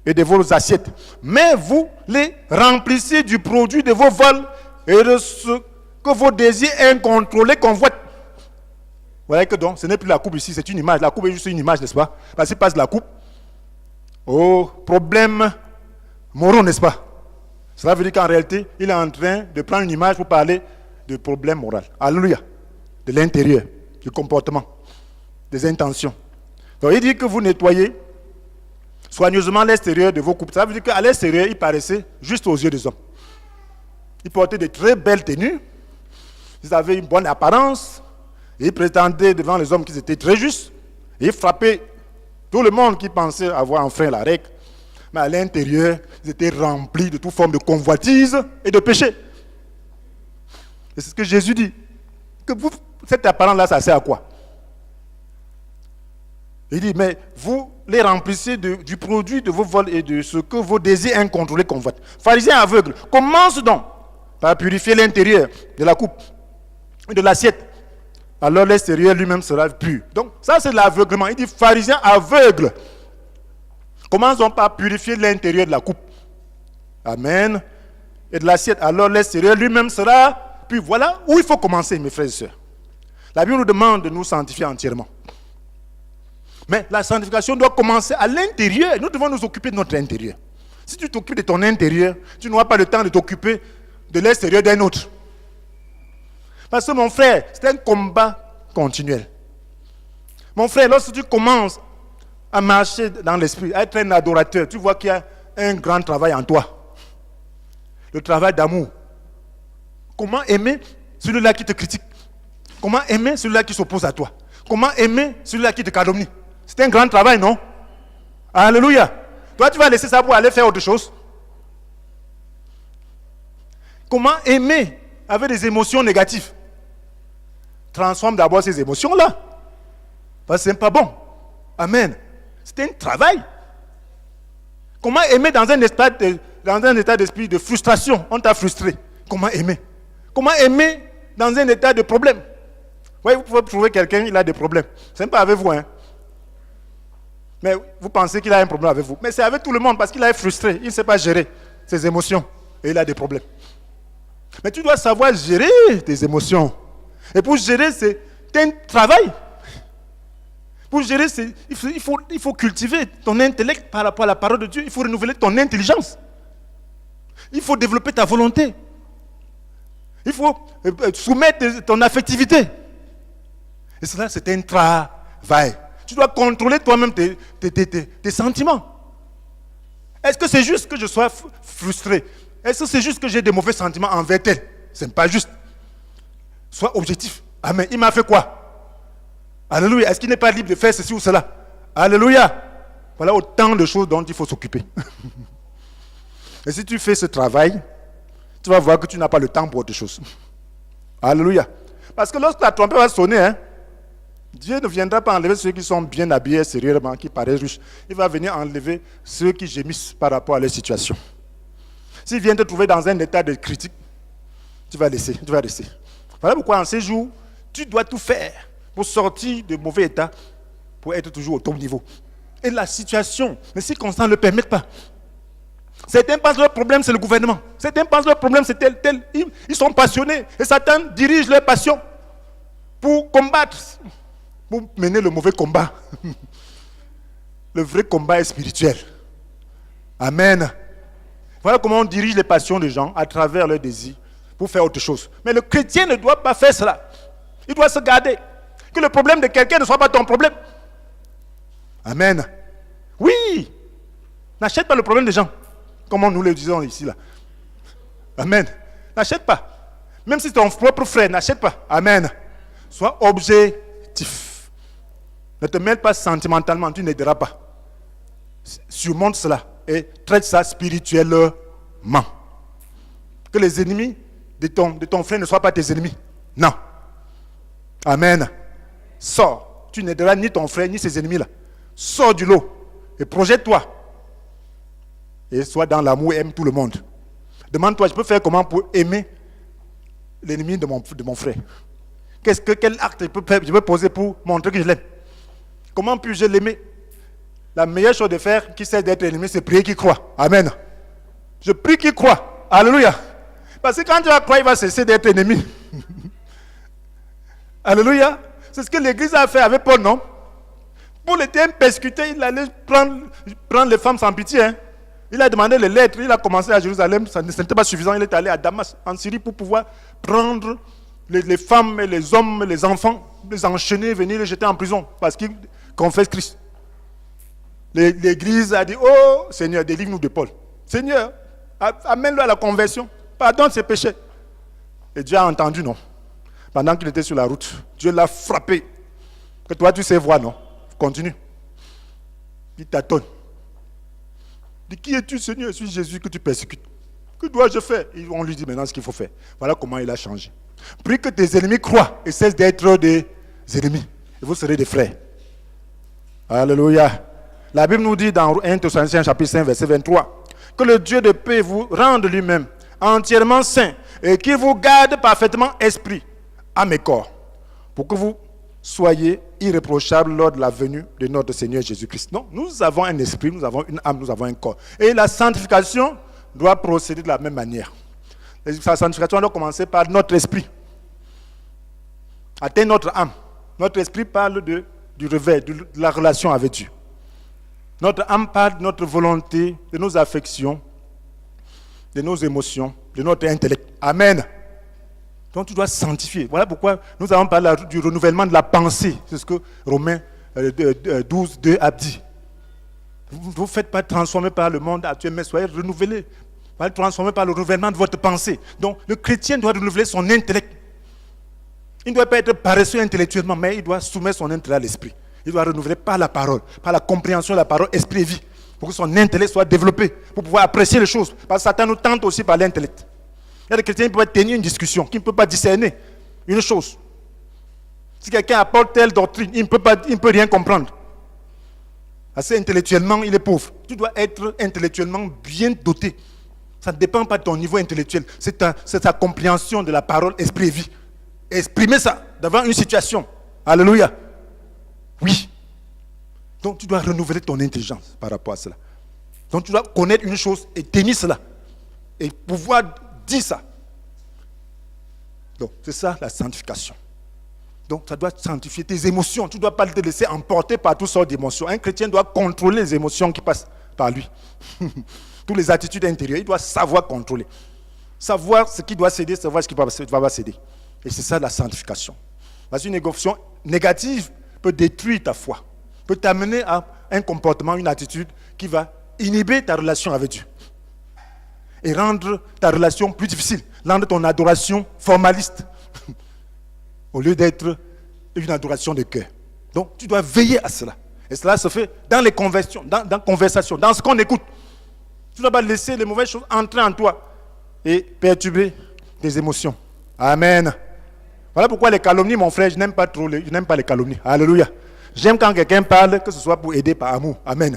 et de vos assiettes, mais vous les remplissez du produit de vos vols et de ce que vos désirs incontrôlés convoitent. Vous voyez que donc, ce n'est plus la coupe ici, c'est une image. La coupe est juste une image, n'est-ce pas? Parce qu'il passe la coupe aux problèmes moraux, n'est-ce pas? Cela veut dire qu'en réalité, il est en train de prendre une image pour parler de problèmes moraux. Alléluia. De l'intérieur, du comportement, des intentions. Donc il dit que vous nettoyez soigneusement l'extérieur de vos coupes. Ça veut dire qu'à l'extérieur, il paraissait juste aux yeux des hommes. Ils portaient de très belles tenues. Ils avaient une bonne apparence. Et ils prétendaient devant les hommes qu'ils étaient très justes. Et ils frappaient tout le monde qui pensait avoir enfreint la règle. Mais à l'intérieur, ils étaient remplis de toute forme de convoitise et de péché. Et c'est ce que Jésus dit. Que vous, cette apparence-là, ça sert à quoi? Il dit, mais vous les remplissez du produit de vos vols et de ce que vos désirs incontrôlés convoitent. Pharisiens aveugles, commence donc par purifier l'intérieur de la coupe et de l'assiette. Alors l'extérieur lui-même sera pur. Donc ça c'est l'aveuglement. Il dit, pharisiens aveugles, commence donc par purifier l'intérieur de la coupe. Amen. Et de l'assiette. Alors l'extérieur lui-même sera pur. Voilà où il faut commencer, mes frères et sœurs. La Bible nous demande de nous sanctifier entièrement. Mais la sanctification doit commencer à l'intérieur. Nous devons nous occuper de notre intérieur. Si tu t'occupes de ton intérieur, tu n'auras pas le temps de t'occuper de l'extérieur d'un autre. Parce que mon frère, c'est un combat continuel. Mon frère, lorsque tu commences à marcher dans l'esprit, à être un adorateur, tu vois qu'il y a un grand travail en toi. Le travail d'amour. Comment aimer celui-là qui te critique? Comment aimer celui-là qui s'oppose à toi? Comment aimer celui-là qui te calomnie? C'est un grand travail, non? Alléluia. Toi, tu vas laisser ça pour aller faire autre chose. Comment aimer avec des émotions négatives? Transforme d'abord ces émotions-là. Parce que ce n'est pas bon. Amen. C'est un travail. Comment aimer dans un état d'esprit de frustration? On t'a frustré. Comment aimer? Comment aimer dans un état de problème? Oui, vous pouvez trouver quelqu'un, il a des problèmes. Ce n'est pas avec vous, hein. Mais vous pensez qu'il a un problème avec vous. Mais c'est avec tout le monde parce qu'il est frustré. Il ne sait pas gérer ses émotions. Et il a des problèmes. Mais tu dois savoir gérer tes émotions. Et pour gérer, c'est un travail. Pour gérer, il faut cultiver ton intellect par rapport à la parole de Dieu. Il faut renouveler ton intelligence. Il faut développer ta volonté. Il faut soumettre ton affectivité. Et cela, c'est un travail. Tu dois contrôler toi-même tes sentiments. Est-ce que c'est juste que je sois frustré? Est-ce que c'est juste que j'ai des mauvais sentiments envers tel? Ce n'est pas juste. Sois objectif. Amen. Il m'a fait quoi? Alléluia. Est-ce qu'il n'est pas libre de faire ceci ou cela? Alléluia. Voilà autant de choses dont il faut s'occuper. Et si tu fais ce travail, tu vas voir que tu n'as pas le temps pour autre chose. Alléluia. Parce que lorsque la trompette va sonner, hein, Dieu ne viendra pas enlever ceux qui sont bien habillés sérieusement, qui paraissent riches. Il va venir enlever ceux qui gémissent par rapport à leur situation. S'il vient te trouver dans un état de critique, tu vas laisser. Voilà pourquoi en ces jours, tu dois tout faire pour sortir de mauvais état, pour être toujours au top niveau. Et la situation, les circonstances ne le permettent pas. Certains pensent que leur problème, c'est le gouvernement. Certains pensent que leur problème, c'est tel. Ils sont passionnés. Et Satan dirige leur passion pour combattre, pour mener le mauvais combat. Le vrai combat est spirituel. Amen. Voilà comment on dirige les passions des gens à travers leurs désirs pour faire autre chose. Mais le chrétien ne doit pas faire cela. Il doit se garder. Que le problème de quelqu'un ne soit pas ton problème. Amen. Oui. N'achète pas le problème des gens. Comme nous le disons ici, là. Amen. N'achète pas. Même si c'est ton propre frère, n'achète pas. Amen. Sois objectif. Ne te mêle pas sentimentalement, tu n'aideras pas. Surmonte cela et traite ça spirituellement. Que les ennemis de ton frère ne soient pas tes ennemis. Non. Amen. Sors. Tu n'aideras ni ton frère ni ses ennemis là. Sors du lot et projette-toi. Et sois dans l'amour et aime tout le monde. Demande-toi, je peux faire comment pour aimer l'ennemi de mon frère? Quel acte je peux poser pour montrer que je l'aime? Comment puis-je l'aimer? La meilleure chose de faire, qui sert d'être ennemi, c'est prier qu'il croit. Amen. Je prie qu'il croit. Alléluia. Parce que quand tu vas croire, il va cesser d'être ennemi. Alléluia. C'est ce que l'Église a fait avec Paul, non? Paul était persécuté, il allait prendre les femmes sans pitié. Hein? Il a demandé les lettres, il a commencé à Jérusalem, ça n'était pas suffisant, il est allé à Damas, en Syrie, pour pouvoir prendre les femmes, et les hommes, et les enfants, les enchaîner, venir les jeter en prison, parce qu'ils confessent Christ. L'Église a dit, oh Seigneur, délivre-nous de Paul. Seigneur, amène-le à la conversion, pardonne ses péchés. Et Dieu a entendu, non? Pendant qu'il était sur la route, Dieu l'a frappé. Que toi, tu sais voir, non? Continue. Il tâtonne. Il dit, qui es-tu, Seigneur? Je suis Jésus que tu persécutes. Que dois-je faire? Et on lui dit maintenant ce qu'il faut faire. Voilà comment il a changé. Prie que tes ennemis croient et cessent d'être des ennemis. Et vous serez des frères. Alléluia. La Bible nous dit dans 1 Thessaloniciens chapitre 5, verset 23, que le Dieu de paix vous rende lui-même entièrement saint et qu'il vous garde parfaitement esprit, âme et corps, pour que vous soyez irréprochables lors de la venue de notre Seigneur Jésus-Christ. Non, nous avons un esprit, nous avons une âme, nous avons un corps. Et la sanctification doit procéder de la même manière. La sanctification doit commencer par notre esprit. Atteindre notre âme. Notre esprit parle du réveil, de la relation avec Dieu. Notre âme parle de notre volonté, de nos affections, de nos émotions, de notre intellect. Amen. Donc tu dois sanctifier. Voilà pourquoi nous avons parlé du renouvellement de la pensée. C'est ce que Romains 12, 2 a dit. Vous ne faites pas transformer par le monde actuel, mais soyez renouvelés. Soyez transformés par le renouvellement de votre pensée. Donc le chrétien doit renouveler son intellect. Il ne doit pas être paresseux intellectuellement, mais il doit soumettre son intellect à l'esprit. Il doit renouveler par la parole, par la compréhension de la parole, esprit et vie, pour que son intellect soit développé, pour pouvoir apprécier les choses. Parce que Satan nous tente aussi par l'intellect. Il y a des chrétiens qui ne peuvent pas tenir une discussion, qui ne peuvent pas discerner une chose. Si quelqu'un apporte telle doctrine, il ne peut rien comprendre. Parce que intellectuellement, il est pauvre. Tu dois être intellectuellement bien doté. Ça ne dépend pas de ton niveau intellectuel. C'est ta compréhension de la parole, esprit et vie. Exprimer ça devant une situation. Alléluia. Oui. Donc tu dois renouveler ton intelligence par rapport à cela. Donc tu dois connaître une chose et tenir cela. Et pouvoir dire ça. Donc c'est ça la sanctification. Donc ça doit sanctifier tes émotions. Tu ne dois pas te laisser emporter par toutes sortes d'émotions. Un chrétien doit contrôler les émotions qui passent par lui. Toutes les attitudes intérieures, il doit savoir contrôler. Savoir ce qui doit céder, savoir ce qui ne va pas céder. Et c'est ça la sanctification. Parce qu'une émotion négative peut détruire ta foi, peut t'amener à un comportement, une attitude qui va inhiber ta relation avec Dieu. Et rendre ta relation plus difficile, rendre ton adoration formaliste, au lieu d'être une adoration de cœur. Donc tu dois veiller à cela. Et cela se fait dans les conversations, dans ce qu'on écoute. Tu ne dois pas laisser les mauvaises choses entrer en toi et perturber tes émotions. Amen. Voilà pourquoi les calomnies, mon frère, je n'aime pas les calomnies. Alléluia. J'aime quand quelqu'un parle, que ce soit pour aider par amour. Amen.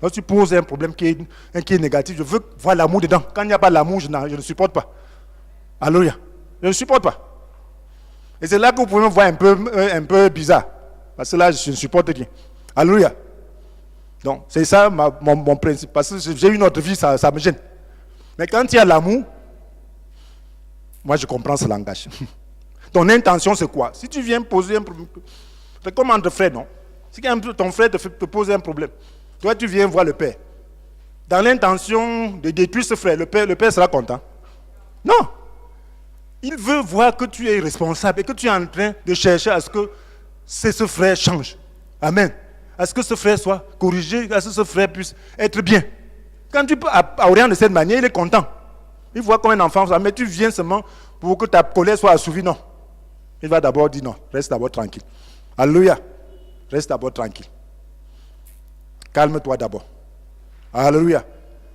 Lorsque tu poses un problème qui est négatif, je veux voir l'amour dedans. Quand il n'y a pas l'amour, je ne supporte pas. Alléluia. Je ne supporte pas. Et c'est là que vous pouvez me voir un peu bizarre. Parce que là, je ne supporte rien. Alléluia. Donc, c'est ça mon principe. Parce que j'ai une autre vie, ça me gêne. Mais quand il y a l'amour, moi, je comprends ce langage. Ton intention, c'est quoi? Si tu viens poser un problème, c'est comme entre frères, non? Si ton frère te pose un problème, toi, tu viens voir le père. Dans l'intention de détruire ce frère, le père sera content. Non. Il veut voir que tu es responsable et que tu es en train de chercher à ce que ce frère change. Amen. À ce que ce frère soit corrigé, à ce que ce frère puisse être bien. Quand tu peux orienter de cette manière, il est content. Il voit comme un enfant, mais tu viens seulement pour que ta colère soit assouvie. Non. Il va d'abord dire non, reste d'abord tranquille. Alléluia. Reste d'abord tranquille. Calme-toi d'abord. Alléluia.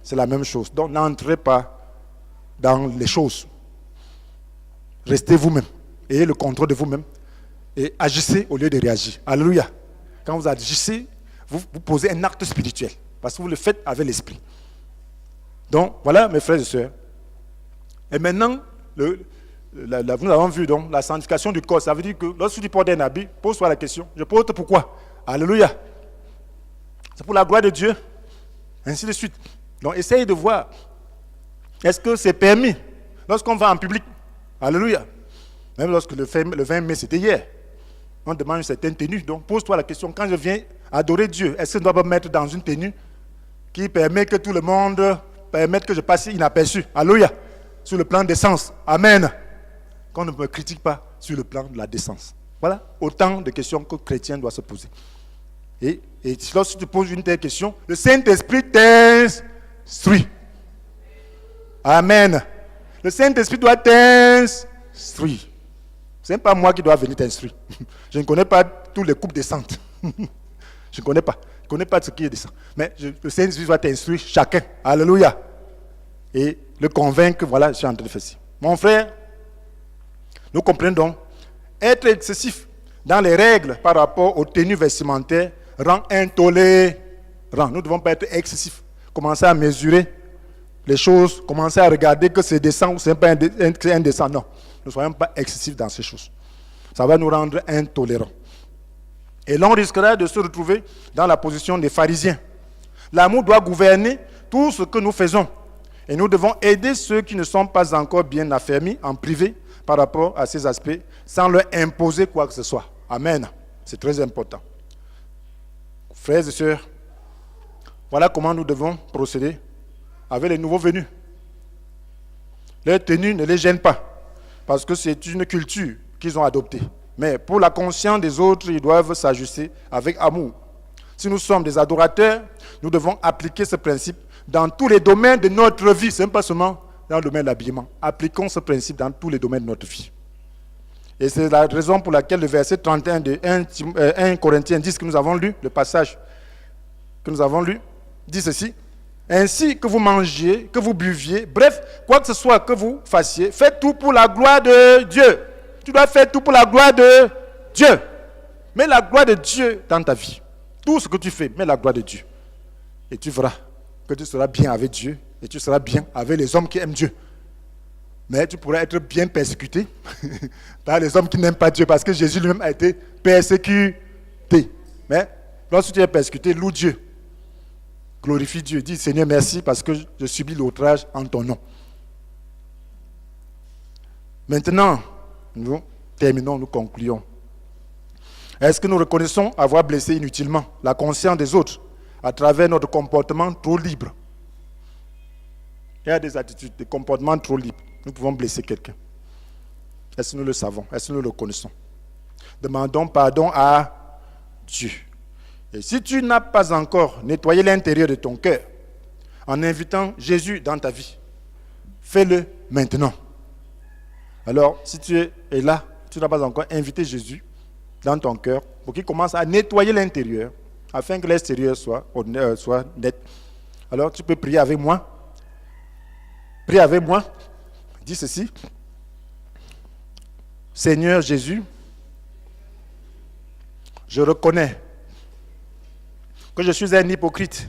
C'est la même chose. Donc n'entrez pas dans les choses. Restez vous-même. Ayez le contrôle de vous-même. Et agissez au lieu de réagir. Alléluia. Quand vous agissez, vous posez un acte spirituel. Parce que vous le faites avec l'esprit. Donc, voilà mes frères et sœurs. Et maintenant, nous avons vu donc la sanctification du corps. Ça veut dire que lorsque tu portes un habit, pose-toi la question. Je porte pourquoi? Alléluia. C'est pour la gloire de Dieu. Ainsi de suite. Donc, essaye de voir. Est-ce que c'est permis lorsqu'on va en public? Alléluia. Même lorsque le 20 mai, c'était hier. On demande une certaine tenue. Donc, pose-toi la question. Quand je viens adorer Dieu, est-ce que je dois me mettre dans une tenue qui permet que tout le monde permette que je passe inaperçu? Alléluia. Sur le plan d'essence. Amen. Qu'on ne me critique pas sur le plan de la décence. Voilà autant de questions que le chrétien doit se poser. Et lorsque tu poses une telle question, le Saint-Esprit t'instruit. Amen. Le Saint-Esprit doit t'instruire. Ce n'est pas moi qui dois venir t'instruire. Je ne connais pas tous les coupes descentes. Je ne connais pas. Je ne connais pas ce qui est descend. Mais le Saint-Esprit doit t'instruire chacun. Alléluia. Et le convaincre que voilà, je suis en train de faire ça. Mon frère, nous comprenons donc, être excessif dans les règles par rapport aux tenues vestimentaires rend intolérant. Nous ne devons pas être excessifs. Commencer à mesurer les choses, commencer à regarder que c'est décent ou c'est pas indécent. Non, ne soyons pas excessifs dans ces choses. Ça va nous rendre intolérants. Et l'on risquera de se retrouver dans la position des pharisiens. L'amour doit gouverner tout ce que nous faisons. Et nous devons aider ceux qui ne sont pas encore bien affermis en privé par rapport à ces aspects, sans leur imposer quoi que ce soit. Amen. C'est très important. Frères et sœurs, voilà comment nous devons procéder avec les nouveaux venus. Leur tenue ne les gêne pas, parce que c'est une culture qu'ils ont adoptée. Mais pour la conscience des autres, ils doivent s'ajuster avec amour. Si nous sommes des adorateurs, nous devons appliquer ce principe dans tous les domaines de notre vie. Ce n'est pas seulement dans le domaine de l'habillement. Appliquons ce principe dans tous les domaines de notre vie. Et c'est la raison pour laquelle le verset 31 de 1 Corinthiens 10 que nous avons lu, le passage que nous avons lu, dit ceci. Ainsi que vous mangiez, que vous buviez, bref, quoi que ce soit que vous fassiez, faites tout pour la gloire de Dieu. Tu dois faire tout pour la gloire de Dieu. Mets la gloire de Dieu dans ta vie. Tout ce que tu fais, mets la gloire de Dieu. Et tu verras que tu seras bien avec Dieu et tu seras bien avec les hommes qui aiment Dieu. Mais tu pourras être bien persécuté par les hommes qui n'aiment pas Dieu parce que Jésus lui-même a été persécuté. Mais lorsque tu es persécuté, loue Dieu. Glorifie Dieu. Dis Seigneur merci parce que je subis l'outrage en ton nom. Maintenant, nous terminons, nous concluons. Est-ce que nous reconnaissons avoir blessé inutilement la conscience des autres à travers notre comportement trop libre? Il y a des attitudes, des comportements trop libres. Nous pouvons blesser quelqu'un. Est-ce que nous le savons? Est-ce que nous le connaissons? Demandons pardon à Dieu. Et si tu n'as pas encore nettoyé l'intérieur de ton cœur en invitant Jésus dans ta vie, fais-le maintenant. Alors, si tu es là, tu n'as pas encore invité Jésus dans ton cœur pour qu'il commence à nettoyer l'intérieur afin que l'extérieur soit net. Alors, tu peux prier avec moi. Prie avec moi. Dis ceci. Seigneur Jésus, je reconnais que je suis un hypocrite.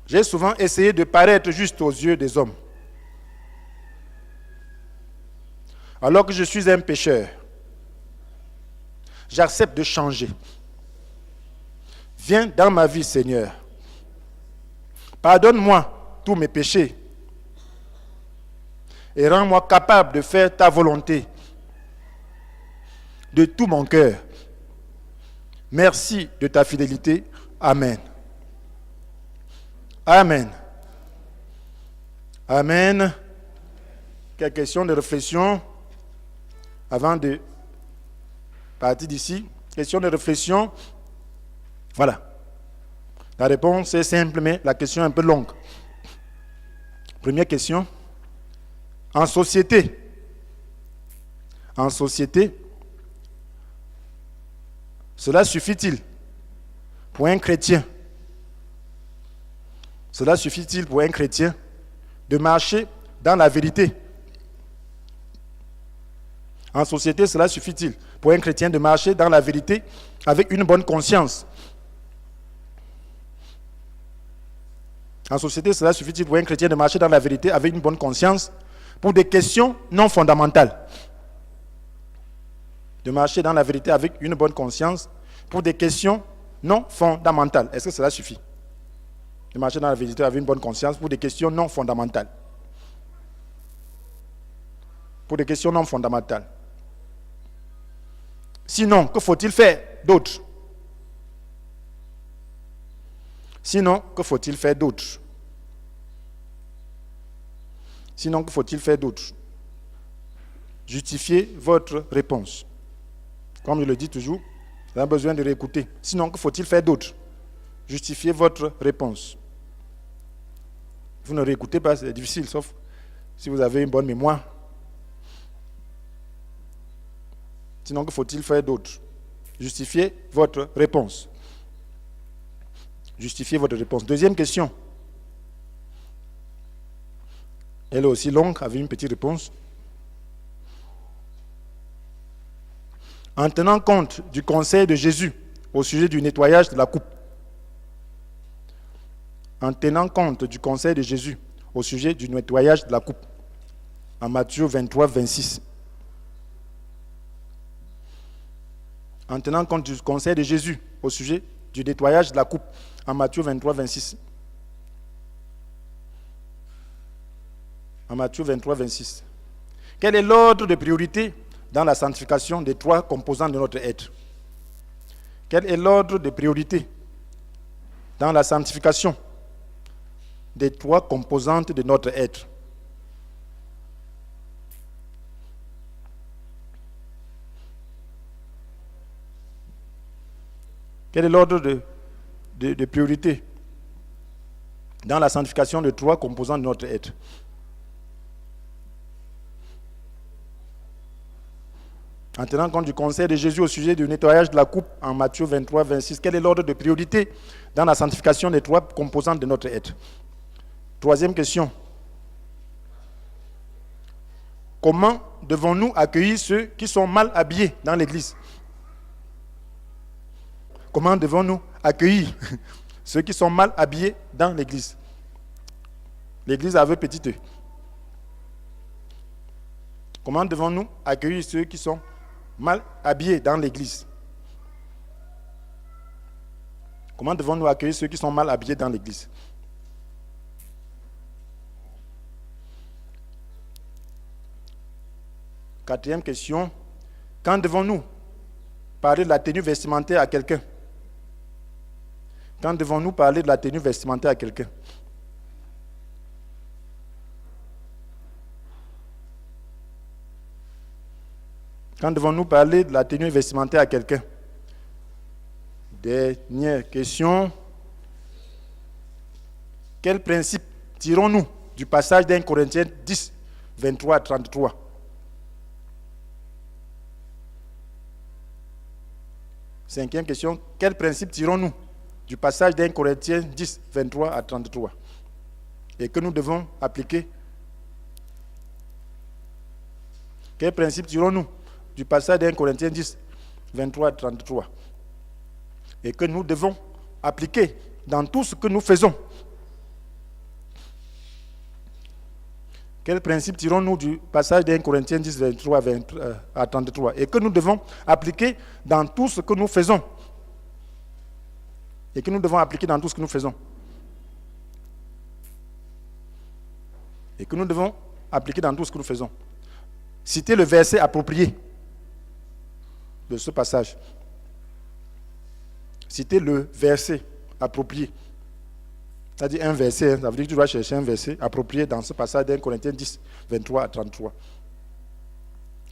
J'ai souvent essayé de paraître juste aux yeux des hommes, alors que je suis un pécheur. J'accepte de changer. Viens dans ma vie, Seigneur. Pardonne-moi tous mes péchés et rends-moi capable de faire ta volonté de tout mon cœur. Merci de ta fidélité. Amen. Amen. Amen. quelques questions de réflexion avant de partir d'ici. Question de réflexion. Voilà. La réponse est simple, mais la question est un peu longue. Première question. En société, cela suffit-il pour un chrétien? Cela suffit-il pour un chrétien de marcher dans la vérité? En société, cela suffit-il pour un chrétien de marcher dans la vérité avec une bonne conscience? En société, cela suffit-il pour un chrétien de marcher dans la vérité avec une bonne conscience pour des questions non fondamentales? De marcher dans la vérité avec une bonne conscience pour des questions non fondamentales. Est-ce que cela suffit? De marcher dans la vérité avec une bonne conscience pour des questions non fondamentales. Pour des questions non fondamentales. Sinon, que faut-il faire d'autre? Sinon, que faut-il faire d'autre? Sinon, que faut-il faire d'autre? Justifiez votre réponse. Comme je le dis toujours, vous avez besoin de réécouter. Sinon, que faut-il faire d'autre? Justifiez votre réponse. Vous ne réécoutez pas, c'est difficile, sauf si vous avez une bonne mémoire. Sinon, que faut-il faire d'autre? Justifiez votre réponse. Justifiez votre réponse. Deuxième question. Elle est aussi longue, avec une petite réponse. En tenant compte du conseil de Jésus au sujet du nettoyage de la coupe. En tenant compte du conseil de Jésus au sujet du nettoyage de la coupe. En Matthieu 23, 26. En tenant compte du conseil de Jésus au sujet du nettoyage de la coupe. En Matthieu 23, 26. En Matthieu 23, 26. Quel est l'ordre de priorité dans la sanctification des trois composants de notre être? Quel est l'ordre de priorité dans la sanctification des trois composantes de notre être? Quel est l'ordre de priorité dans la sanctification des trois composants de notre être? En tenant compte du conseil de Jésus au sujet du nettoyage de la coupe en Matthieu 23, 26, quel est l'ordre de priorité dans la sanctification des trois composantes de notre être? Troisième question. Comment devons-nous accueillir ceux qui sont mal habillés dans l'église? Comment devons-nous accueillir ceux qui sont mal habillés dans l'église? L'église avait petit e. Comment devons-nous accueillir ceux qui sont mal habillés dans l'église? Comment devons-nous accueillir ceux qui sont mal habillés dans l'église? Quatrième question. Quand devons-nous parler de la tenue vestimentaire à quelqu'un? Quand devons-nous parler de la tenue vestimentaire à quelqu'un? Quand devons-nous parler de la tenue vestimentaire à quelqu'un? Dernière question. Quel principe tirons-nous du passage d'1 Corinthiens 10, 23 à 33? Cinquième question. Quel principe tirons-nous du passage d'1 Corinthiens 10, 23 à 33? Et que nous devons appliquer? Quel principe tirons-nous du passage d'1 Corinthiens 10, 23 à 33? Et que nous devons appliquer dans tout ce que nous faisons? Quel principe tirons-nous du passage d'1 Corinthiens 10, 23 à 33? Et que nous devons appliquer dans tout ce que nous faisons? Et que nous devons appliquer dans tout ce que nous faisons? Et que nous devons appliquer dans tout ce que nous faisons? Citez le verset approprié de ce passage. Citez le verset approprié Ça dit un verset, ça veut dire que tu dois chercher un verset approprié dans ce passage d'Un Corinthiens 10, 23 à 33.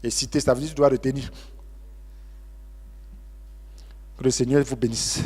Et citer, ça veut dire que tu dois retenir. Que le Seigneur vous bénisse.